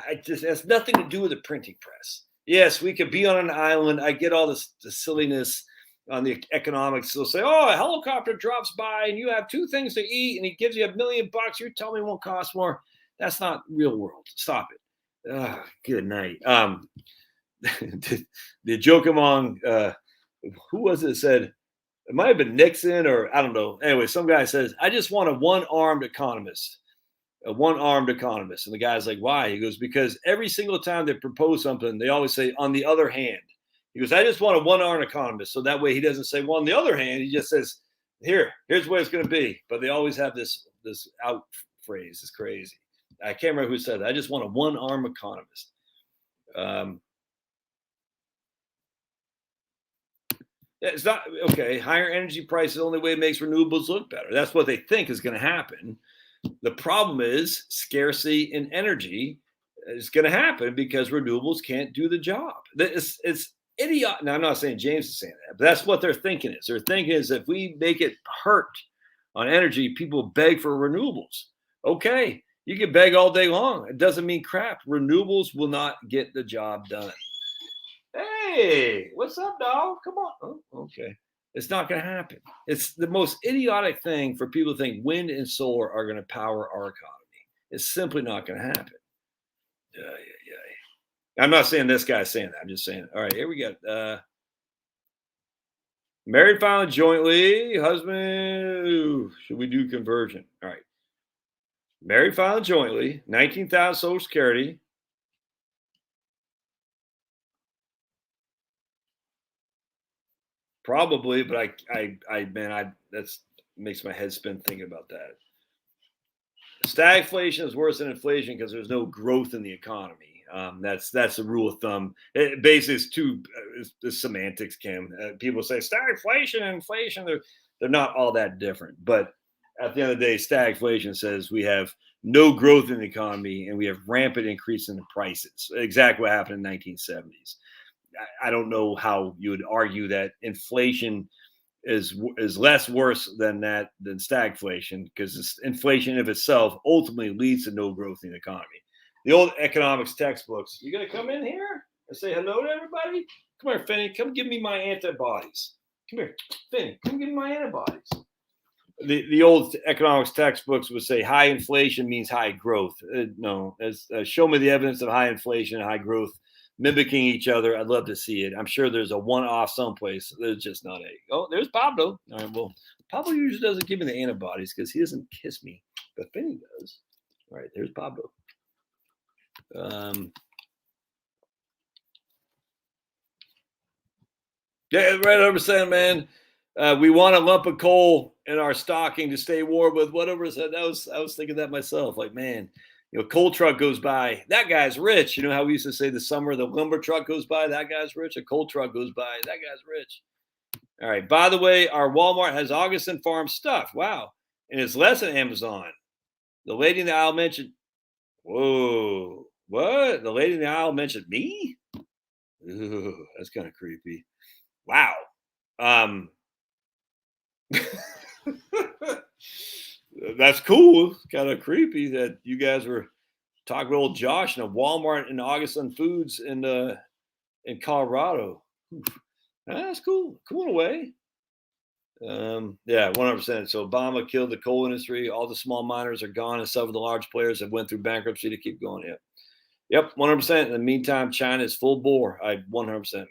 It has nothing to do with the printing press. Yes, we could be on an island. I get all the silliness on the economics. They'll say, oh, a helicopter drops by and you have 2 things to eat and he gives you $1 million. You tell me it won't cost more. That's not real world. Stop it. Good night. The joke among, who was it that said, it might have been Nixon or I don't know. Anyway, some guy says, I just want a one-armed economist. A one-armed economist. And the guy's like, why? He goes, because every single time they propose something, they always say, on the other hand. He goes, I just want a one-armed economist. So that way he doesn't say, well, on the other hand, he just says, here's what it's going to be. But they always have this out phrase. It's crazy. I can't remember who said that. I just want a one-armed economist. It's not okay. Higher energy prices, the only way it makes renewables look better. That's what they think is going to happen. The problem is scarcity in energy is going to happen because renewables can't do the job. It's idiotic. Now, I'm not saying James is saying that, but that's what they're thinking is. Their thinking is if we make it hurt on energy, people beg for renewables. Okay, you can beg all day long. It doesn't mean crap. Renewables will not get the job done. Hey, what's up, dog? Come on. Oh, okay. It's not going to happen. It's the most idiotic thing for people to think wind and solar are going to power our economy. It's simply not going to happen. I'm not saying this guy's saying that. I'm just saying, all right, here we go. Married, filing jointly, husband. Ooh, should we do conversion? All right. Married, filing jointly, 19,000 Social Security. Probably, but that's makes my head spin thinking about that. Stagflation is worse than inflation because there's no growth in the economy. That's the rule of thumb. It basically is the semantics, Kim. People say stagflation and inflation, they're not all that different. But at the end of the day, stagflation says we have no growth in the economy and we have rampant increase in the prices. Exactly what happened in the 1970s. I don't know how you would argue that inflation is less worse than stagflation, because inflation of itself ultimately leads to no growth in the economy. The old economics textbooks. You gonna come in here and say hello to everybody? Come here, Finney. Come give me my antibodies. Come here, Finney. Come give me my antibodies. The old economics textbooks would say high inflation means high growth. No, show me the evidence of high inflation and high growth mimicking each other. I'd love to see it. I'm sure there's a one-off someplace. There's just not a. Oh, there's Pablo. All right, well, Pablo usually doesn't give me the antibodies because he doesn't kiss me, but Finney does. All right, there's Pablo. Yeah, right, 100%, man. We want a lump of coal in our stocking to stay warm with. Whatever I said, I was thinking that myself. Like, man, coal truck goes by. That guy's rich. You know how we used to say the summer the lumber truck goes by. That guy's rich. A coal truck goes by. That guy's rich. All right. By the way, our Walmart has Augustin Farm stuff. Wow, and it's less than Amazon. The lady in the aisle mentioned. Whoa, what? The lady in the aisle mentioned me? Ooh, that's kind of creepy. Wow. That's cool. Kind of creepy that you guys were talking with old Josh in a Walmart in Augustin Foods in Colorado. That's cool. Cool in a way. Yeah, 100%. So Obama killed the coal industry. All the small miners are gone, and some of the large players have went through bankruptcy to keep going. Yep, 100%. In the meantime, China is full bore. 100%, man.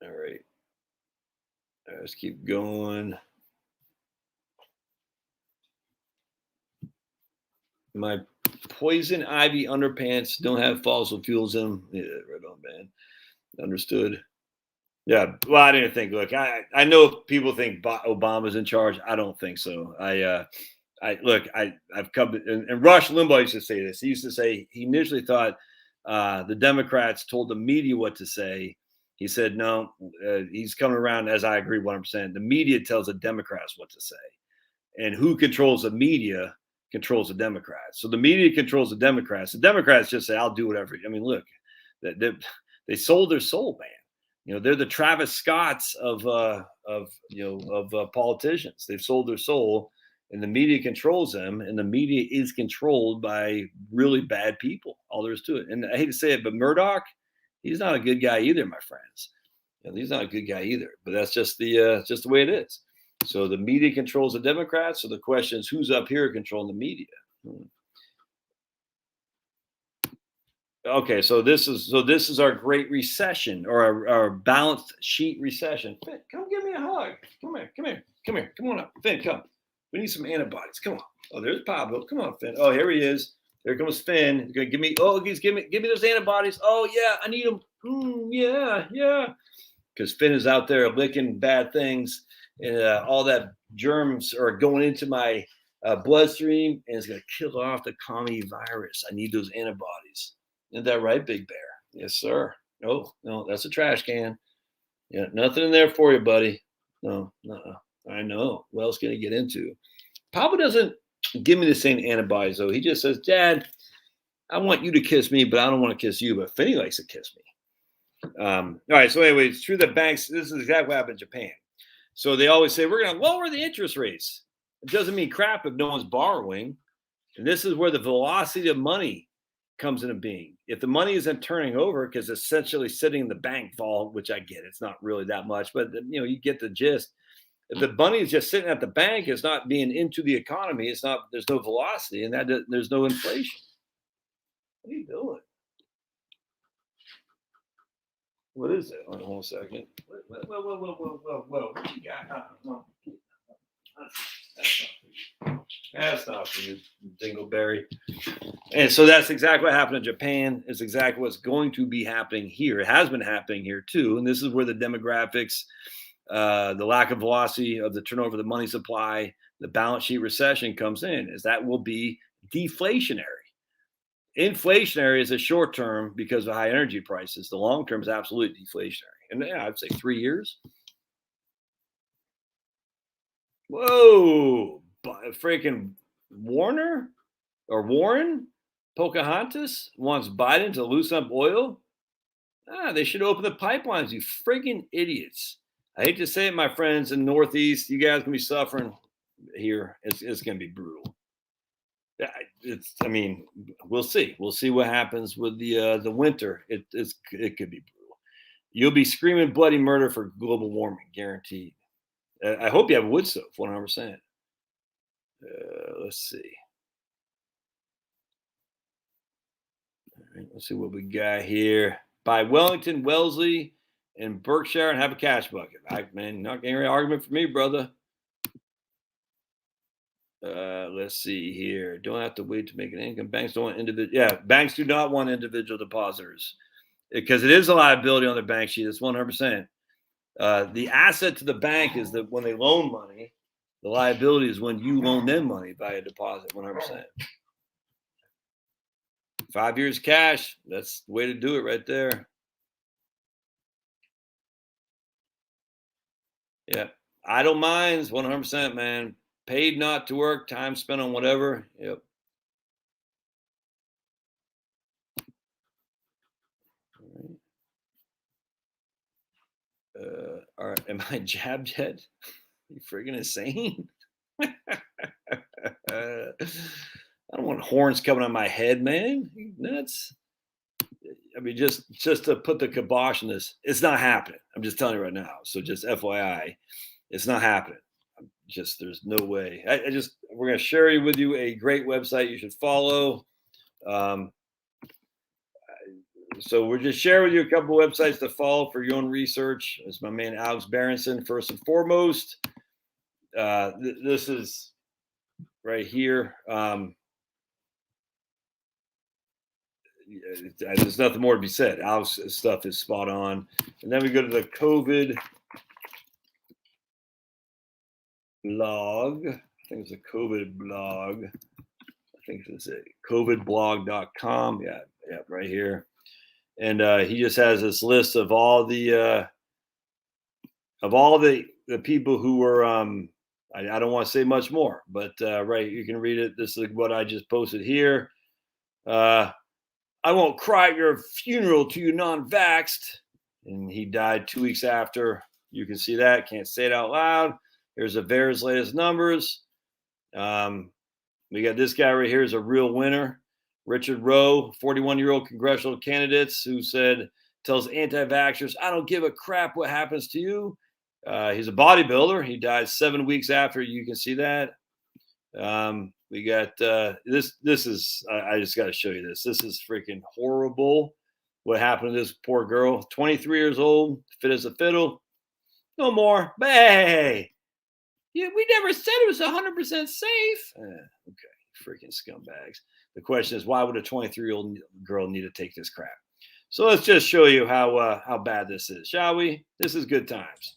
All right. Let's keep going. My poison ivy underpants don't have fossil fuels in them. Yeah, right on, man. Understood. Yeah. Well, I didn't think. Look, I know people think Obama's in charge. I don't think so. I've come to, and Rush Limbaugh used to say this. He used to say he initially thought the Democrats told the media what to say. He said no. He's coming around, as I agree 100%. The media tells the Democrats what to say, and who controls the media controls the Democrats. So the media controls the Democrats. The Democrats just say, "I'll do whatever." I mean, look, they sold their soul, man. They're the Travis Scotts of politicians. They've sold their soul, and the media controls them, and the media is controlled by really bad people. All there is to it. And I hate to say it, but Murdoch, he's not a good guy either, my friends. He's not a good guy either. But that's just the way it is. So the media controls the Democrats. So the question is, who's up here controlling the media? Okay, so this is our Great Recession, or our balanced sheet recession. Finn, come give me a hug. Come here. Come on up, Finn. Come. We need some antibodies. Come on. Oh, there's Pablo. Come on, Finn. Oh, here he is. There comes Finn. He's gonna give me. Oh, give me those antibodies. Oh yeah, I need them. Yeah. Because Finn is out there licking bad things, and all that germs are going into my bloodstream, and it's gonna kill off the commie virus. I need those antibodies. Isn't that right, Big Bear? Yes, sir. Oh, no, that's a trash can. Yeah, nothing in there for you, buddy. No. I know. What else can I get into? Papa doesn't give me the same antibodies, though. He just says, Dad, I want you to kiss me, but I don't want to kiss you. But Finney likes to kiss me. All right. So anyway, it's true that banks, this is exactly what happened in Japan. So they always say, we're going to lower the interest rates. It doesn't mean crap if no one's borrowing. And this is where the velocity of money comes into being. If the money isn't turning over because it's essentially sitting in the bank vault, which I get, it's not really that much, but you get the gist. If the money is just sitting at the bank, it's not being into the economy. It's not. There's no velocity, and there's no inflation. What are you doing? What is it? Hold on a second. Whoa. What you got? That's not for you, Dingleberry. And so that's exactly what happened in Japan. It's exactly what's going to be happening here. It has been happening here too. And this is where the demographics, the lack of velocity of the turnover of the money supply, the balance sheet recession comes in, is that will be deflationary. Inflationary is a short term because of high energy prices. The long term is absolutely deflationary. And yeah, I'd say 3 years. Whoa, freaking Warren Pocahontas wants Biden to loosen up oil. They should open the pipelines, you freaking idiots. I hate to say it, my friends in the Northeast, you guys can be suffering here. It's going to be brutal. I mean, we'll see. We'll see what happens with the winter. It could be brutal. You'll be screaming bloody murder for global warming, guaranteed. I hope you have wood stove, 100%. Let's see. All right, let's see what we got here. Buy Wellington, Wellesley, and Berkshire and have a cash bucket. Man, not getting any argument for me, brother. Let's see here. Don't have to wait to make an income. Banks don't want individual. Yeah, banks do not want individual depositors because it is a liability on their bank sheet. It's 100%. The asset to the bank is that when they loan money, the liability is when you loan them money by a deposit, 100%. 5 years cash, that's the way to do it right there. Yeah. Idle minds, 100%, man. Paid not to work, time spent on whatever. Yep. All right. Am I jabbed yet? Are you freaking insane? I don't want horns coming on my head, man. You nuts. I mean, just to put the kibosh on this, it's not happening. I'm just telling you right now. So just FYI, it's not happening. There's no way. We're going to share with you a great website you should follow. So we're just sharing with you a couple of websites to follow for your own research. It's my man Alex Berenson, first and foremost. This is right here. There's nothing more to be said. Alex's stuff is spot on. And then we go to the COVID blog. I think it's a COVID blog. I think it's a covidblog.com. Yeah, right here. And he just has this list of all the people who were I don't want to say much more, but right, you can read it. This is what I just posted here. I won't cry at your funeral to you non-vaxxed. And he died 2 weeks after. You can see that. Can't say it out loud. Here's Avera's latest numbers. We got this guy right here is a real winner. Richard Rowe, 41-year-old congressional candidates who tells anti-vaxxers, I don't give a crap what happens to you. He's a bodybuilder. He died 7 weeks after. You can see that. We got this is I just got to show you this. This is freaking horrible. What happened to this poor girl? 23 years old, fit as a fiddle. No more. But hey, we never said it was 100% safe. Okay, freaking scumbags. The question is, why would a 23-year-old girl need to take this crap? So let's just show you how bad this is, shall we? This is good times.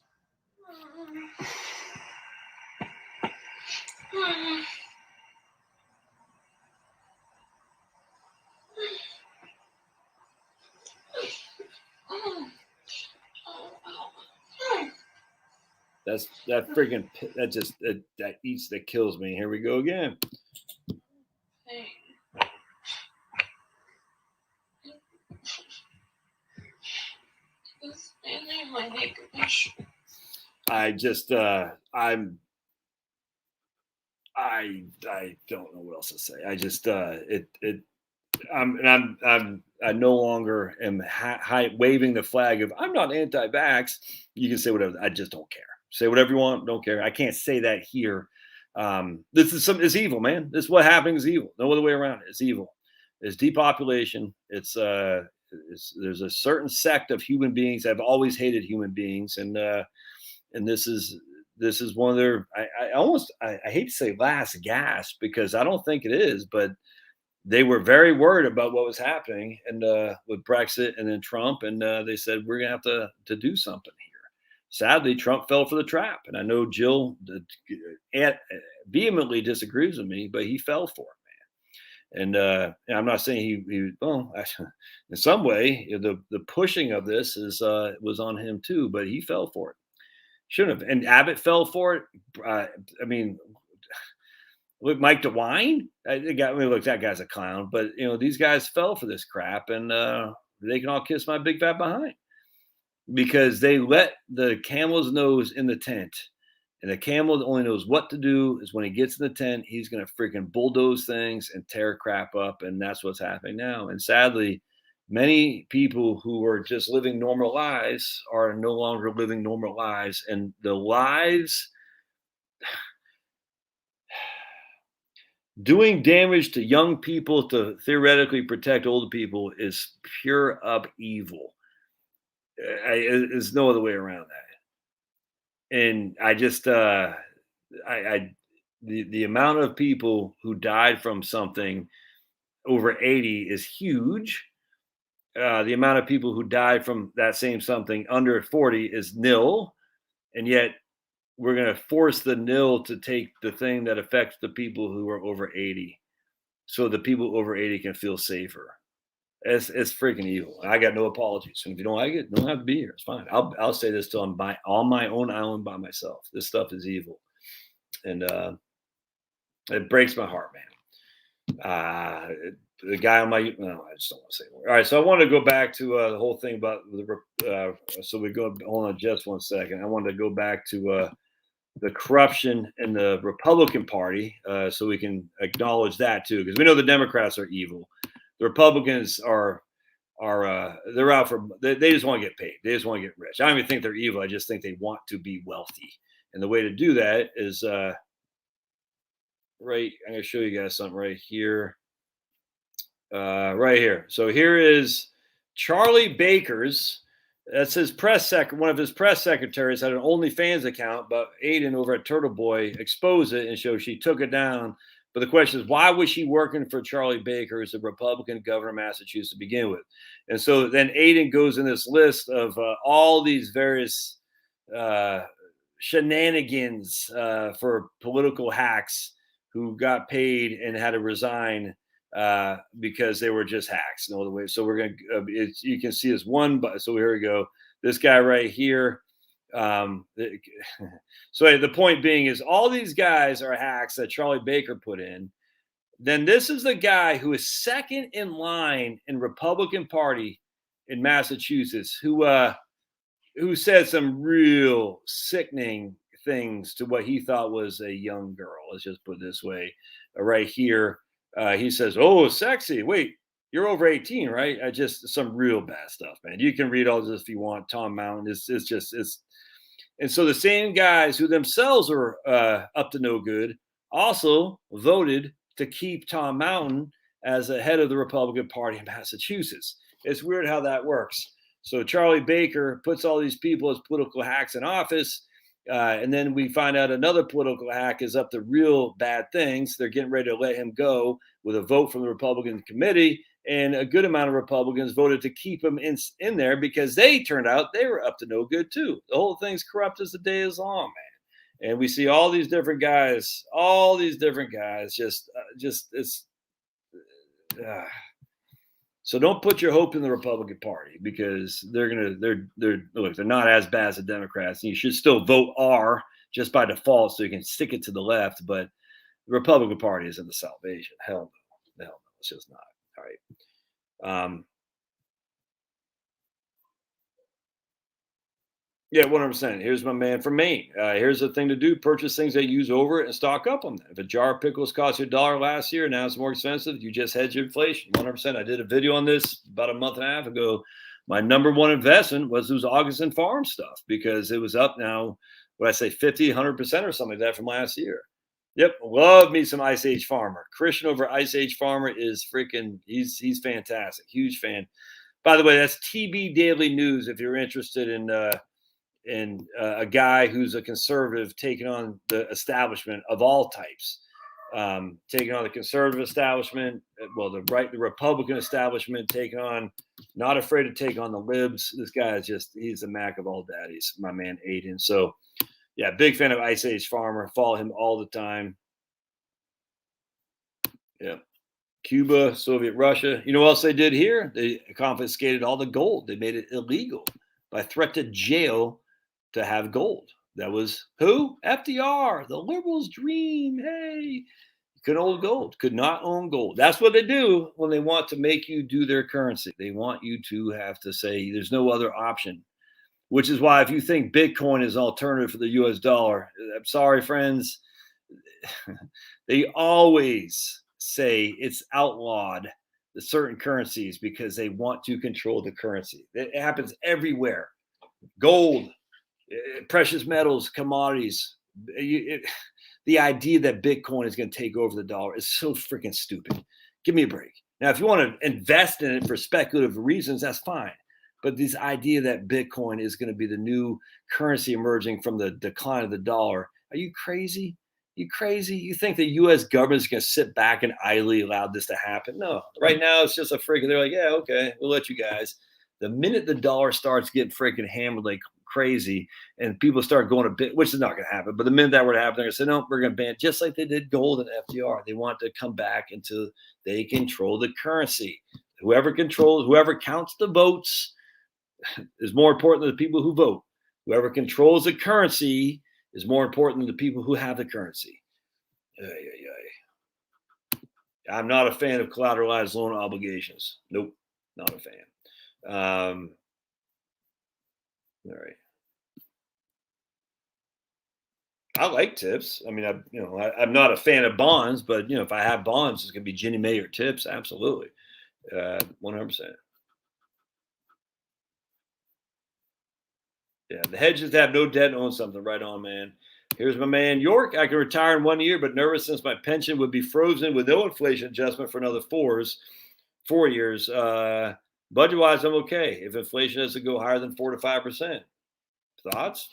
That eats, that kills me. Here we go again. I don't know what else to say. I no longer am waving the flag of I'm not anti-vax. You can say whatever. I just don't care. Say whatever you want. Don't care. I can't say that here. This is it's evil, man. This is what happening is evil. No other way around it. It's evil. It's depopulation. There's a certain sect of human beings that have always hated human beings, and this is one of their. I hate to say last gasp because I don't think it is, but they were very worried about what was happening and with Brexit and then Trump, and they said we're gonna have to do something here. Sadly, Trump fell for the trap, and I know Jill vehemently disagrees with me, but he fell for it, man. And I'm not saying he well, in some way, the pushing of this was on him too, but he fell for it. Shouldn't have. And Abbott fell for it. I mean, look, Mike DeWine, look, that guy's a clown, but these guys fell for this crap, and they can all kiss my big fat behind because they let the camel's nose in the tent, and the camel only knows what to do is when he gets in the tent, he's going to freaking bulldoze things and tear crap up, and that's what's happening now. And sadly, many people who are just living normal lives are no longer living normal lives, and the lives. Doing damage to young people to theoretically protect older people is pure up evil. There's no other way around that. And I just, the amount of people who died from something over 80 is huge. The amount of people who died from that same something under 40 is nil. And yet, we're going to force the nil to take the thing that affects the people who are over 80. So the people over 80 can feel safer. It's freaking evil. I got no apologies. And if you don't like it, don't have to be here. It's fine. I'll say this till I'm on my own island by myself. This stuff is evil. And it breaks my heart, man. The guy on my, no, I just don't want to say more. All right. So I want to go back to the whole thing about so we go, hold on just one second. I wanted to go back to the corruption in the Republican Party, so we can acknowledge that too, because we know the Democrats are evil. The Republicans are they're out for they just want to get paid. They just want to get rich. I don't even think they're evil. I just think they want to be wealthy, and the way to do that is right. I'm going to show you guys something right here. Right here. So here is Charlie Baker's. That's his one of his press secretaries had an OnlyFans account, but Aiden over at Turtle Boy exposed it and showed she took it down. But the question is, why was she working for Charlie Baker as a Republican governor of Massachusetts to begin with? And so then Aiden goes in this list of all these various shenanigans for political hacks who got paid and had to resign because they were just hacks. No other way. So we're going to, you can see this one, but so here we go. This guy right here. So the point being is all these guys are hacks that Charlie Baker put in. Then this is the guy who is second in line in Republican Party in Massachusetts, who said some real sickening things to what he thought was a young girl. Let's just put it this way. Right here, he says, "Oh, sexy. Wait, you're over 18, right?" Just some real bad stuff, man. You can read all this if you want. Tom Mountain it's and so the same guys who themselves are up to no good also voted to keep Tom Mountain as the head of the Republican Party in Massachusetts. It's weird how that works. So Charlie Baker puts all these people as political hacks in office. And then we find out another political hack is up to real bad things. They're getting ready to let him go with a vote from the Republican committee. And a good amount of Republicans voted to keep him in there because they turned out they were up to no good too. The whole thing's corrupt as the day is long, man. And we see all these different guys, just it's. So don't put your hope in the Republican Party because they're not as bad as the Democrats. And you should still vote R just by default so you can stick it to the left. But the Republican Party isn't the salvation. Hell no. It's just not. All right. Yeah, 100%. Here's my man from Maine. Here's the thing to do. Purchase things that use over it and stock up on them. If a jar of pickles cost you $1 last year, now it's more expensive, you just hedge inflation. 100%. I did a video on this about a month and a half ago. My number one investment was those August and Farm stuff because it was up now. what I say, 50, 100% or something like that from last year. Yep, love me some Ice Age Farmer. Christian over Ice Age Farmer is freaking, he's fantastic. Huge fan. By the way, that's TB Daily News if you're interested in a guy who's a conservative taking on the establishment of all types, taking on the conservative establishment, well, the Republican establishment, taking on, not afraid to take on the libs. This guy is just, he's the Mac of all daddies, my man Aiden. So, yeah, big fan of Ice Age Farmer. Follow him all the time. Yeah. Cuba, Soviet Russia. You know what else they did here? They confiscated all the gold. They made it illegal by threat to jail to have gold. That was who? FDR, the liberals' dream. Hey, you couldn't own gold, could not own gold. That's what they do when they want to make you do their currency. They want you to have to say there's no other option, which is why if you think Bitcoin is an alternative for the US dollar, I'm sorry, friends. They always say it's outlawed, the certain currencies, because they want to control the currency. It happens everywhere. Gold, precious metals, commodities. The idea that Bitcoin is going to take over the dollar is so freaking stupid. Give me a break. Now, if you want to invest in it for speculative reasons, that's fine. But this idea that Bitcoin is going to be the new currency emerging from the decline of the dollar, are you crazy? You crazy? You think the U.S. government is going to sit back and idly allow this to happen? No. Right now, it's just a freaking, they're like, yeah, okay, we'll let you guys. The minute the dollar starts getting freaking hammered like crazy and people start going a bit, which is not going to happen, but the minute that were to happen, they're going to say, no, we're going to ban, just like they did gold and FDR. They want to come back until they control the currency. Whoever counts the votes is more important than the people who vote. Whoever controls the currency is more important than the people who have the currency. I'm not a fan of collateralized loan obligations. Nope, not a fan. All right. I like tips. I mean, I'm not a fan of bonds, but if I have bonds, it's gonna be Ginnie Mae or tips. Absolutely, 100%. Yeah, the hedges have no debt and own something. Right on, man. Here's my man York. I can retire in 1 year, but nervous since my pension would be frozen with no inflation adjustment for another 4 years. Budget wise, I'm okay. If inflation has to go higher than 4 to 5%, thoughts?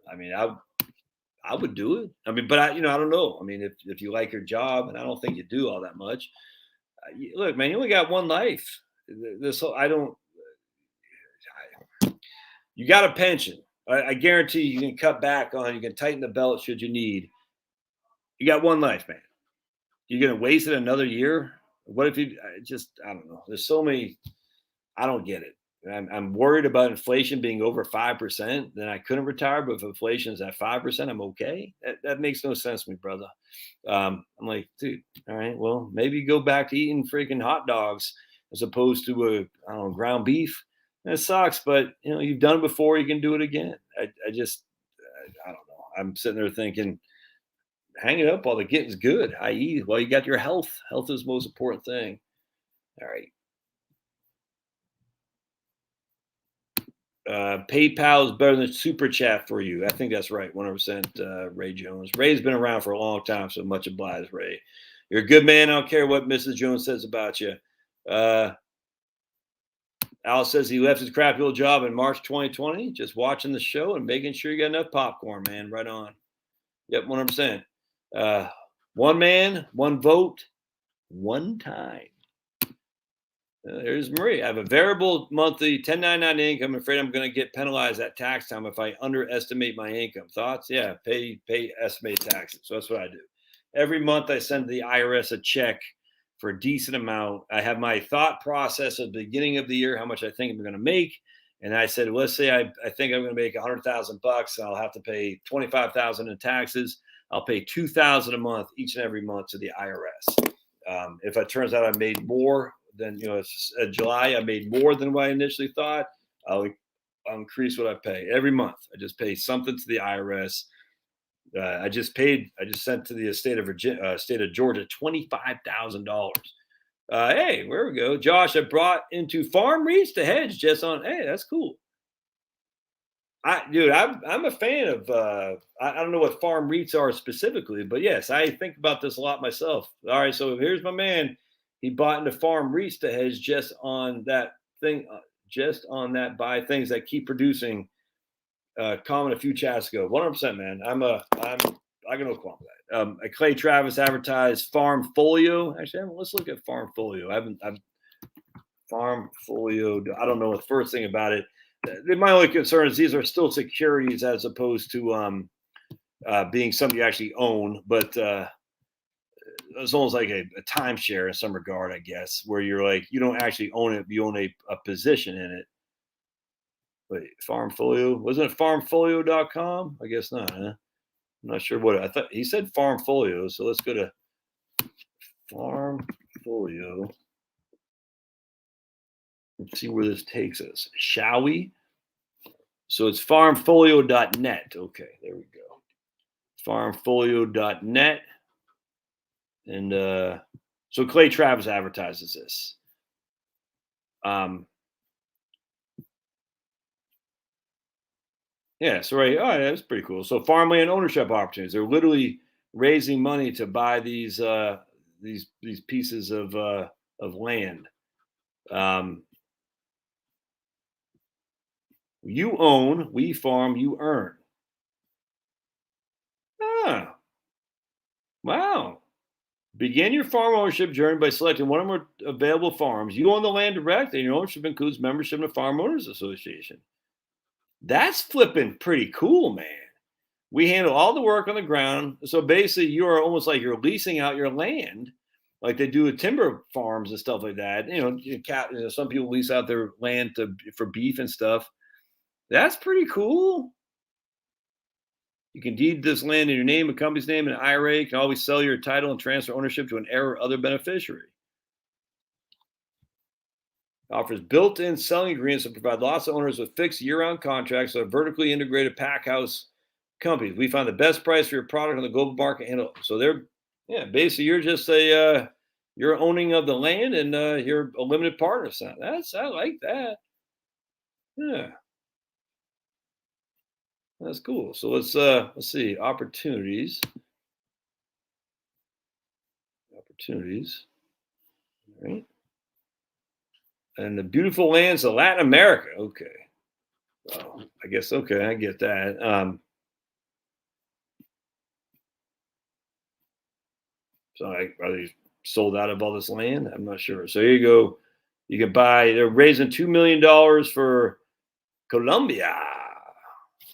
I mean, I would do it. I mean, but I don't know. I mean, if you like your job, and I don't think you do all that much. Look, man, you only got one life. You got a pension. I guarantee you can cut back on, you can tighten the belt should you need. You got one life, man. You're going to waste it another year? What if I don't know. There's so many, I don't get it. I'm worried about inflation being over 5%. Then I couldn't retire, but if inflation is at 5%, I'm okay. That makes no sense to me, brother. I'm like, dude, all right, well, maybe go back to eating freaking hot dogs as opposed to ground beef. It sucks, but you've done it before. You can do it again. I don't know. I'm sitting there thinking, hang it up while the getting's good. I.e., well, you got your health. Health is the most important thing. All right. PayPal is better than Super Chat for you. I think that's right. 100%. Ray Jones. Ray's been around for a long time, so much obliged, Ray. You're a good man. I don't care what Mrs. Jones says about you. Al says he left his crappy old job in March 2020, just watching the show and making sure you got enough popcorn, man. Right on. Yep, 100%. One man, one vote, one time. There's Marie. I have a variable monthly 1099 income. I'm afraid I'm going to get penalized at tax time if I underestimate my income. Thoughts? Yeah, pay estimated taxes. So that's what I do. Every month I send the IRS a check for a decent amount. I have my thought process at the beginning of the year, how much I think I'm going to make. And I said, let's say I think I'm going to make $100,000. I'll have to pay $25,000 in taxes. I'll pay $2,000 a month each and every month to the IRS. If it turns out I made more than, it's July, I made more than what I initially thought, I'll increase what I pay every month. I just pay something to the IRS. I just sent to the state of Georgia $25,000. Hey, where we go. Josh, I brought into farm reach to hedge just on. Hey, that's cool. I'm a fan of. I don't know what farm REITs are specifically, but yes, I think about this a lot myself. All right, so here's my man. He bought into farm REITs to hedge just on that thing, just on that buy things that keep producing. Comment a few chats ago. 100%, man. I got no qualm with that. Clay Travis advertised Farm Folio. Actually, let's look at Farm Folio. I've Farm Folio. I don't know the first thing about it. My only concern is these are still securities as opposed to being something you actually own. But it's almost like a timeshare in some regard, I guess, where you're like you don't actually own it, you own a position in it. Wait, Farm Folio, wasn't it farmfolio.com? I guess not, huh? I'm not sure what I thought he said Farm Folio. So let's go to Farm Folio and see where this takes us, shall we? So it's farmfolio.net. Okay, there we go. Farmfolio.net. And so Clay Travis advertises this. Yeah, so right. Oh, yeah, that's pretty cool. So farmland ownership opportunities. They're literally raising money to buy these pieces of land. You own, we farm, you earn. Ah, wow. Begin your farm ownership journey by selecting one or more available farms. You own the land direct, and your ownership includes membership in a Farm Owners Association. That's flipping pretty cool, man. We handle all the work on the ground. So basically, you are almost like you're leasing out your land, like they do with timber farms and stuff like that. Some people lease out their land for beef and stuff. That's pretty cool. You can deed this land in your name, a company's name, and an IRA. You can always sell your title and transfer ownership to an heir or other beneficiary. Offers built-in selling agreements that provide lots of owners with fixed year-round contracts or vertically integrated pack house companies. We find the best price for your product on the global market. So basically you're just you're owning of the land and you're a limited partner. So I like that. Yeah, that's cool. So let's see opportunities. All right. And the beautiful lands of Latin America. Okay. Well, I guess okay, I get that. So are they sold out of all this land? I'm not sure. So here you go. You can buy. They're raising $2 million for Colombia.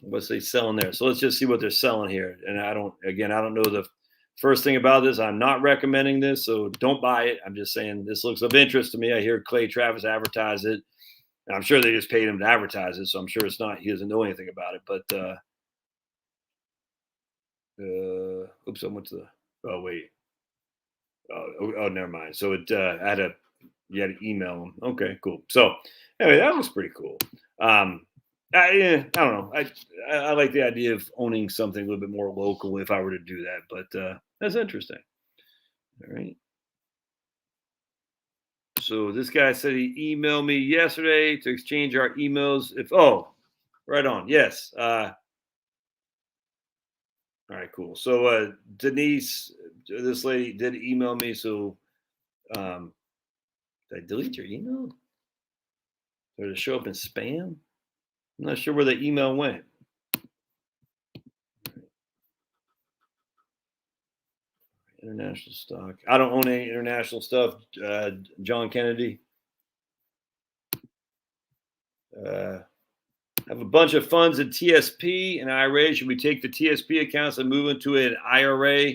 What's they selling there? So let's just see what they're selling here. And I don't know the first thing about this. I'm not recommending this, so don't buy it. I'm just saying this looks of interest to me. I hear Clay Travis advertise it. And I'm sure they just paid him to advertise it, so I'm sure it's not. He doesn't know anything about it. But oops, I went to the. Oh wait. Oh, never mind. So you had to email them. Okay, cool. So anyway, that was pretty cool. I don't know. I like the idea of owning something a little bit more local if I were to do that, but that's interesting. All right. So this guy said he emailed me yesterday to exchange our emails. Right on. Yes. All right, cool. So Denise, this lady did email me. So did I delete your email? Or did it show up in spam? I'm not sure where the email went. International stock. I don't own any international stuff. John Kennedy. Have a bunch of funds in TSP and IRA. Should we take the TSP accounts and move into an IRA?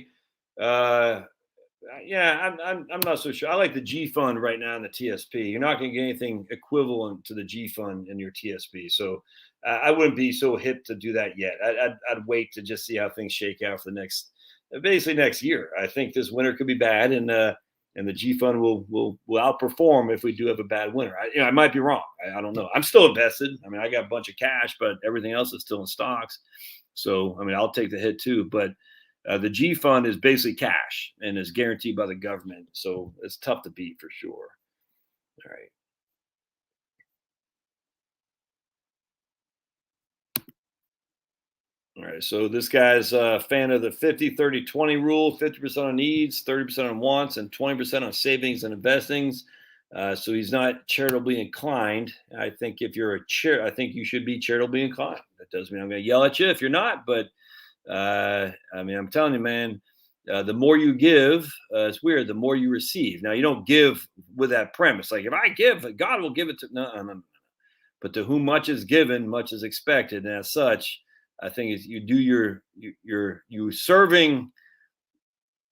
Yeah, I'm not so sure. I like the G fund right now in the TSP. You're not going to get anything equivalent to the G fund in your TSP. So I wouldn't be so hip to do that yet. I'd wait to just see how things shake out for the basically next year. I think this winter could be bad, and the G fund will outperform if we do have a bad winter. I might be wrong. I don't know. I'm still invested. I mean, I got a bunch of cash, but everything else is still in stocks. So I mean, I'll take the hit too. But the G fund is basically cash and is guaranteed by the government. So it's tough to beat for sure. All right. right. So this guy's a fan of the 50-30-20 rule: 50% on needs, 30% on wants, and 20% on savings and investings. So he's not charitably inclined. I think if you're I think you should be charitably inclined. That doesn't mean I'm going to yell at you if you're not, but I mean, I'm telling you, man, the more you give, it's weird, the more you receive. Now, you don't give with that premise. Like, if I give, God will give it to, no, no, no. But to whom much is given, much is expected. And as such, I think is you do you serving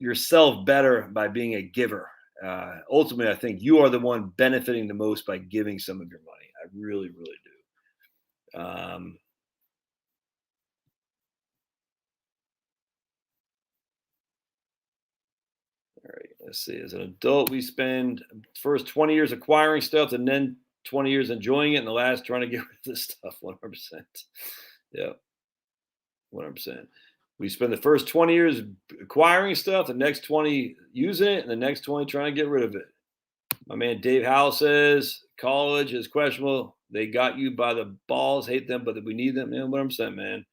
yourself better by being a giver. Ultimately, I think you are the one benefiting the most by giving some of your money. I really, really do. All right, let's see. As an adult, we spend first 20 years acquiring stuff and then 20 years enjoying it, and the last trying to get rid of this stuff. 100%. Yeah, 100%. We spend the first 20 years acquiring stuff, the next 20 using it, and the next 20 trying to get rid of it. My man Dave Howell says college is questionable. They got you by the balls. Hate them, but we need them. You know what I'm saying, man.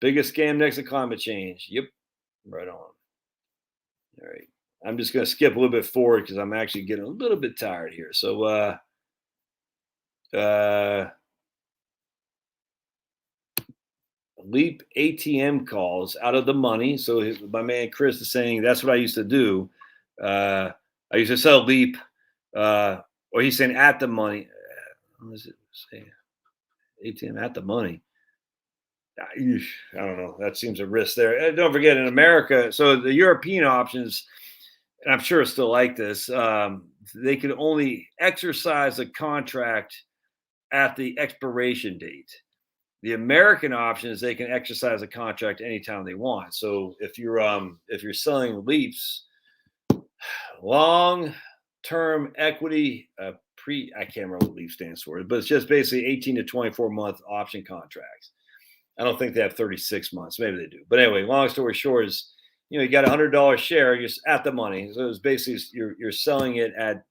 Biggest scam next to climate change. Yep, right on. All right. I'm just going to skip a little bit forward because I'm actually getting a little bit tired here. So, Leap ATM calls out of the money. So my man Chris is saying that's what I used to do. I used to sell Leap, or he's saying at the money. What does it say? ATM at the money. I don't know. That seems a risk there. And don't forget, in America, so the European options, and I'm sure it's still like this, they could only exercise a contract at the expiration date. The American option is they can exercise a contract anytime they want. So if you're selling Leaps, long term equity I can't remember what Leap stands for, but it's just basically 18 to 24 month option contracts. I don't think they have 36 months. Maybe they do. But anyway, long story short is, you got $100 share, you're at the money. So it's basically you're selling it at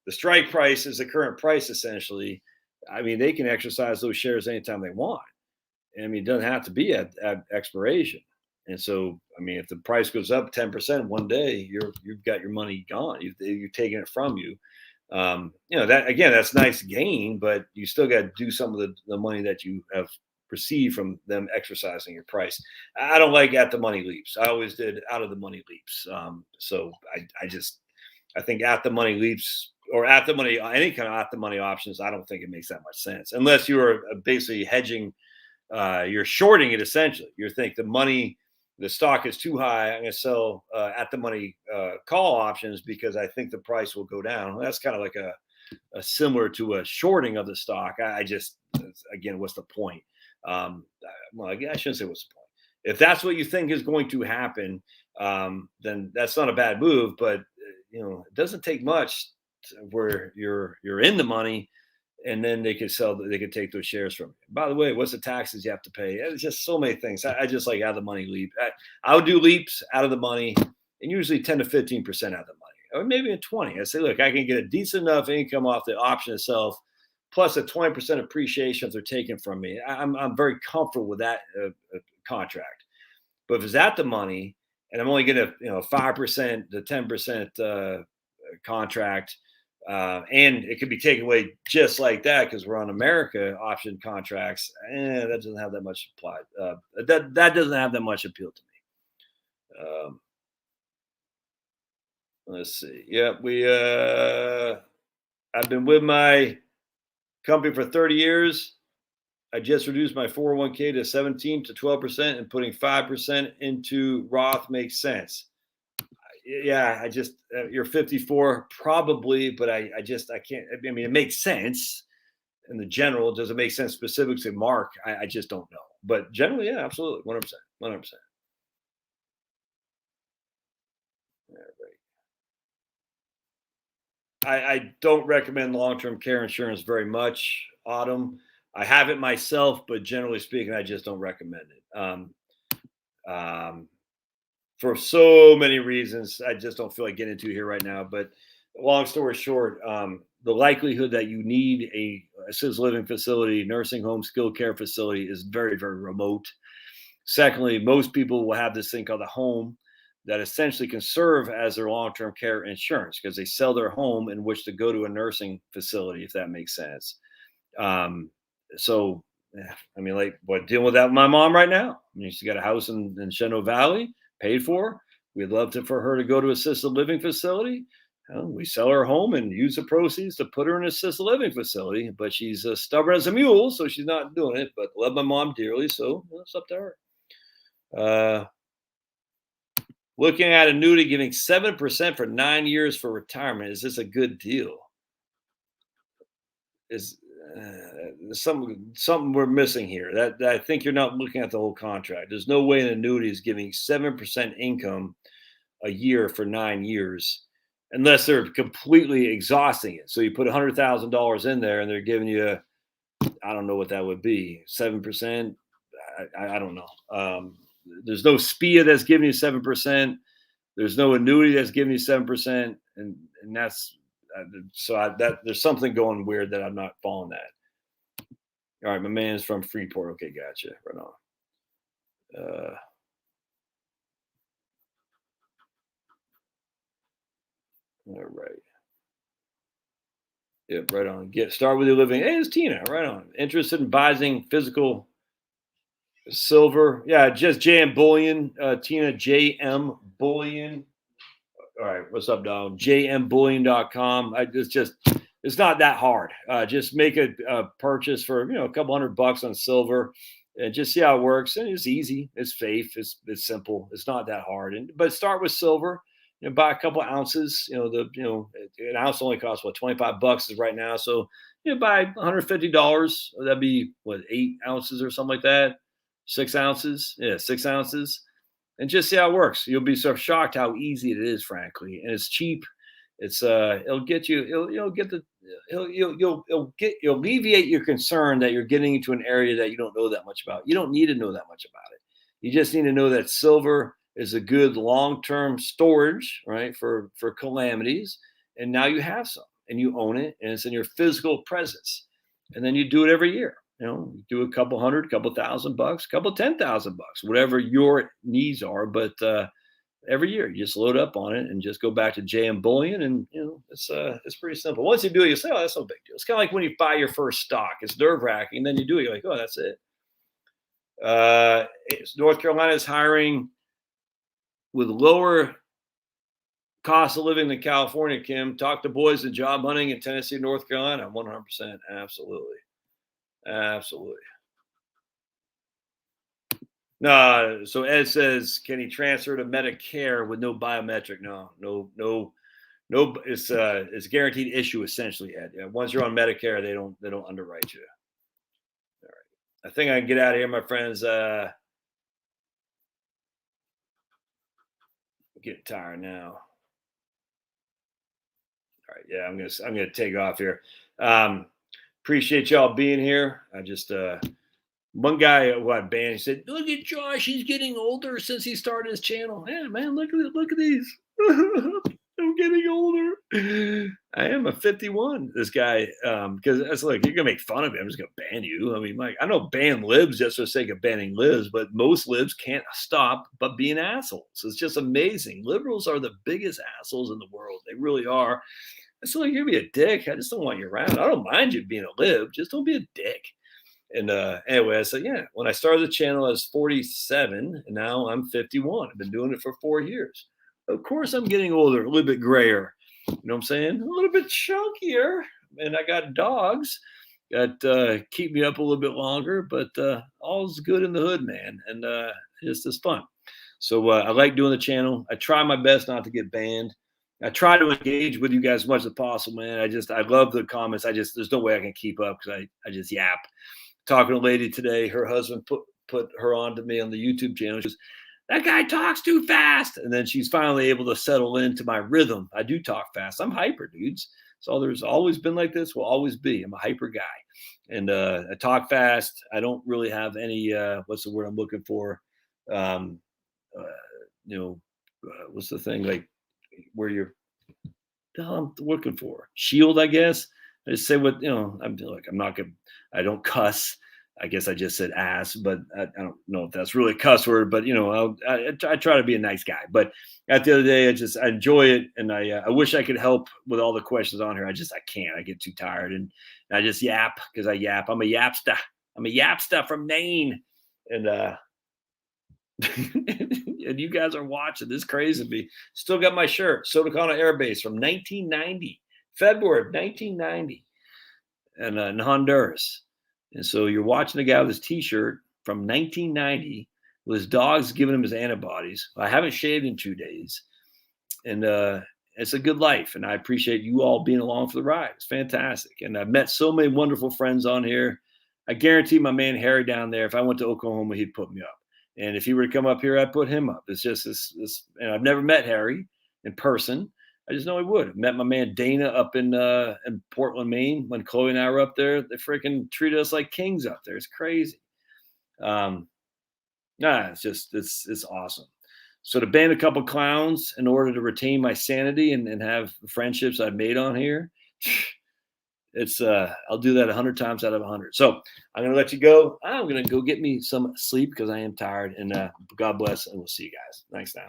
the strike price is the current price essentially. I mean, they can exercise those shares anytime they want. I mean, it doesn't have to be at expiration. And so, I mean, if the price goes up 10% one day, you've got your money gone. You're taking it from you. That again, that's nice gain, but you still got to do some of the money that you have received from them exercising your price. I don't like at the money leaps. I always did out of the money leaps. So I think at the money leaps or at the money, any kind of at the money options, I don't think it makes that much sense unless you are basically hedging. You're shorting it essentially. You think the stock is too high. I'm going to sell at the money call options because I think the price will go down. That's kind of like a similar to a shorting of the stock. I just, again, what's the point? Well, I shouldn't say what's the point. If that's what you think is going to happen, then that's not a bad move. But it doesn't take much where you're in the money, and then they could take those shares from you. By the way, what's the taxes you have to pay? It's just so many things. I just like out of the money leap. I would do leaps out of the money, and usually 10 to 15% out of the money, or maybe a 20. I say, look, I can get a decent enough income off the option itself, plus a 20% appreciation if they're taken from me. I'm very comfortable with that contract. But if it's at the money, and I'm only getting a 5% to 10% contract. And it could be taken away just like that because we're on America option contracts. That doesn't have that much applied. That doesn't have that much appeal to me. Let's see. Yeah, I've been with my company for 30 years. I just reduced my 401k to 17 to 12%, and putting 5% into Roth makes sense. Yeah, I just you're 54 probably, but I can't. I mean, it makes sense in the general. Does it make sense specific to Mark? I just don't know. But generally, yeah, absolutely, 100%, 100%. I don't recommend long-term care insurance very much, Autumn. I have it myself, but generally speaking, I just don't recommend it. For so many reasons, I just don't feel like getting into here right now. But long story short, the likelihood that you need a assisted living facility, nursing home, skilled care facility is very, very remote. Secondly, most people will have this thing called a home that essentially can serve as their long-term care insurance because they sell their home in which to go to a nursing facility, if that makes sense. Um, so, I mean, like, what dealing with that with my mom right now? I mean, she's got a house in Shenandoah Valley, paid for. We'd love for her to go to assisted living facility. We sell her home and use the proceeds to put her in an assisted living facility. But she's stubborn as a mule, so she's not doing it. But love my mom dearly, so it's up to her. Looking at annuity giving 7% for 9 years for retirement. Is this a good deal? Is something we're missing here. That I think you're not looking at the whole contract. There's no way an annuity is giving 7% income a year for 9 years, unless they're completely exhausting it. So you put $100,000 in there, and they're giving you, I don't know what that would be, 7%. I don't know. There's no SPIA that's giving you 7%. There's no annuity that's giving you 7%, and that's that there's something going weird that I'm not following that. All right, my man's from Freeport. Okay, gotcha. Right on. All right. Yep, right on. Start with your living. Hey, it's Tina. Right on. Interested in buying physical silver? Yeah, just JM Bullion. Tina, JM Bullion. All right, what's up, dog? jmbullion.com. It's not that hard. Just make a purchase for a couple $100 on silver, and just see how it works. And it's easy. It's safe. It's simple. It's not that hard. But start with silver. Buy a couple ounces. An ounce only costs what, $25 is right now. So buy $150. That'd be what, 8 ounces or something like that. 6 ounces. Yeah, 6 ounces. And just see how it works. You'll be so shocked how easy it is, frankly, and it's cheap. It'll get you. You'll alleviate your concern that you're getting into an area that you don't know that much about. You don't need to know that much about it. You just need to know that silver is a good long-term storage, right, for calamities. And now you have some, and you own it, and it's in your physical presence. And then you do it every year. You do a couple $100, couple $1,000, couple $10,000, whatever your needs are. But every year you just load up on it and just go back to JM Bullion, and it's pretty simple. Once you do it, you say, oh, that's no big deal. It's kind of like when you buy your first stock. It's nerve-wracking, then you do it, you're like, oh, that's it. North Carolina is hiring with lower cost of living than California. Kim, talk to boys in job hunting in Tennessee, North Carolina. 100%, absolutely. No, so Ed says, can he transfer to Medicare with no biometric? No. It's guaranteed issue essentially, Ed. Yeah, once you're on Medicare, they don't underwrite you. All right. I think I can get out of here, my friends. Get tired now. All right, yeah, I'm gonna take off here. Appreciate y'all being here. I just one guy who I banned, he said, look at Josh, he's getting older since he started his channel. Yeah, man, look at these. I'm getting older. I am a 51. This guy, because that's like, you're gonna make fun of me. I'm just gonna ban you. I mean, like, I know ban libs just for the sake of banning libs, but most libs can't stop but being assholes. It's just amazing. Liberals are the biggest assholes in the world. They really are. It's like, you're gonna be a dick. I just don't want you around. I don't mind you being a lib. Just don't be a dick. And anyway, I said, yeah, when I started the channel, I was 47, and now I'm 51. I've been doing it for 4 years. Of course, I'm getting older, a little bit grayer. You know what I'm saying? A little bit chunkier. And I got dogs that keep me up a little bit longer, but all's good in the hood, man. And it's fun. So I like doing the channel. I try my best not to get banned. I try to engage with you guys as much as possible, man. I love the comments. There's no way I can keep up because I just yap. Talking to a lady today, her husband put her on to me on the YouTube channel. She goes, that guy talks too fast. And then she's finally able to settle into my rhythm. I do talk fast. I'm hyper, dudes. So there's always been like this, will always be. I'm a hyper guy. And I talk fast. I don't really have any, what's the word I'm looking for? What's the thing, like, where you're, I'm looking for? Shield, I guess. I just say what, I'm like, I don't cuss. I guess I just said ass, but I don't know if that's really a cuss word. But I try to be a nice guy. But at the end of the day, I enjoy it, and I wish I could help with all the questions on here. I can't. I get too tired, and I just yap because I yap. I'm a yapster. I'm a yapster from Maine, and and you guys are watching. This is crazy to me. Still got my shirt, Sotacana Air Base from 1990, February of 1990, and in Honduras. And so you're watching a guy with his T-shirt from 1990 with his dogs giving him his antibodies. I haven't shaved in 2 days, and it's a good life. And I appreciate you all being along for the ride. It's fantastic, and I've met so many wonderful friends on here. I guarantee my man Harry down there, if I went to Oklahoma, he'd put me up. And if he were to come up here, I'd put him up. It's just this, and I've never met Harry in person. I just know he would. Met my man Dana up in Portland, Maine, when Chloe and I were up there. They freaking treated us like kings up there. It's crazy. It's awesome. So to ban a couple clowns in order to retain my sanity and have friendships I've made on here, it's I'll do that 100 times out of 100. So I'm gonna let you go. I'm gonna go get me some sleep because I am tired. And God bless, and we'll see you guys. Thanks now.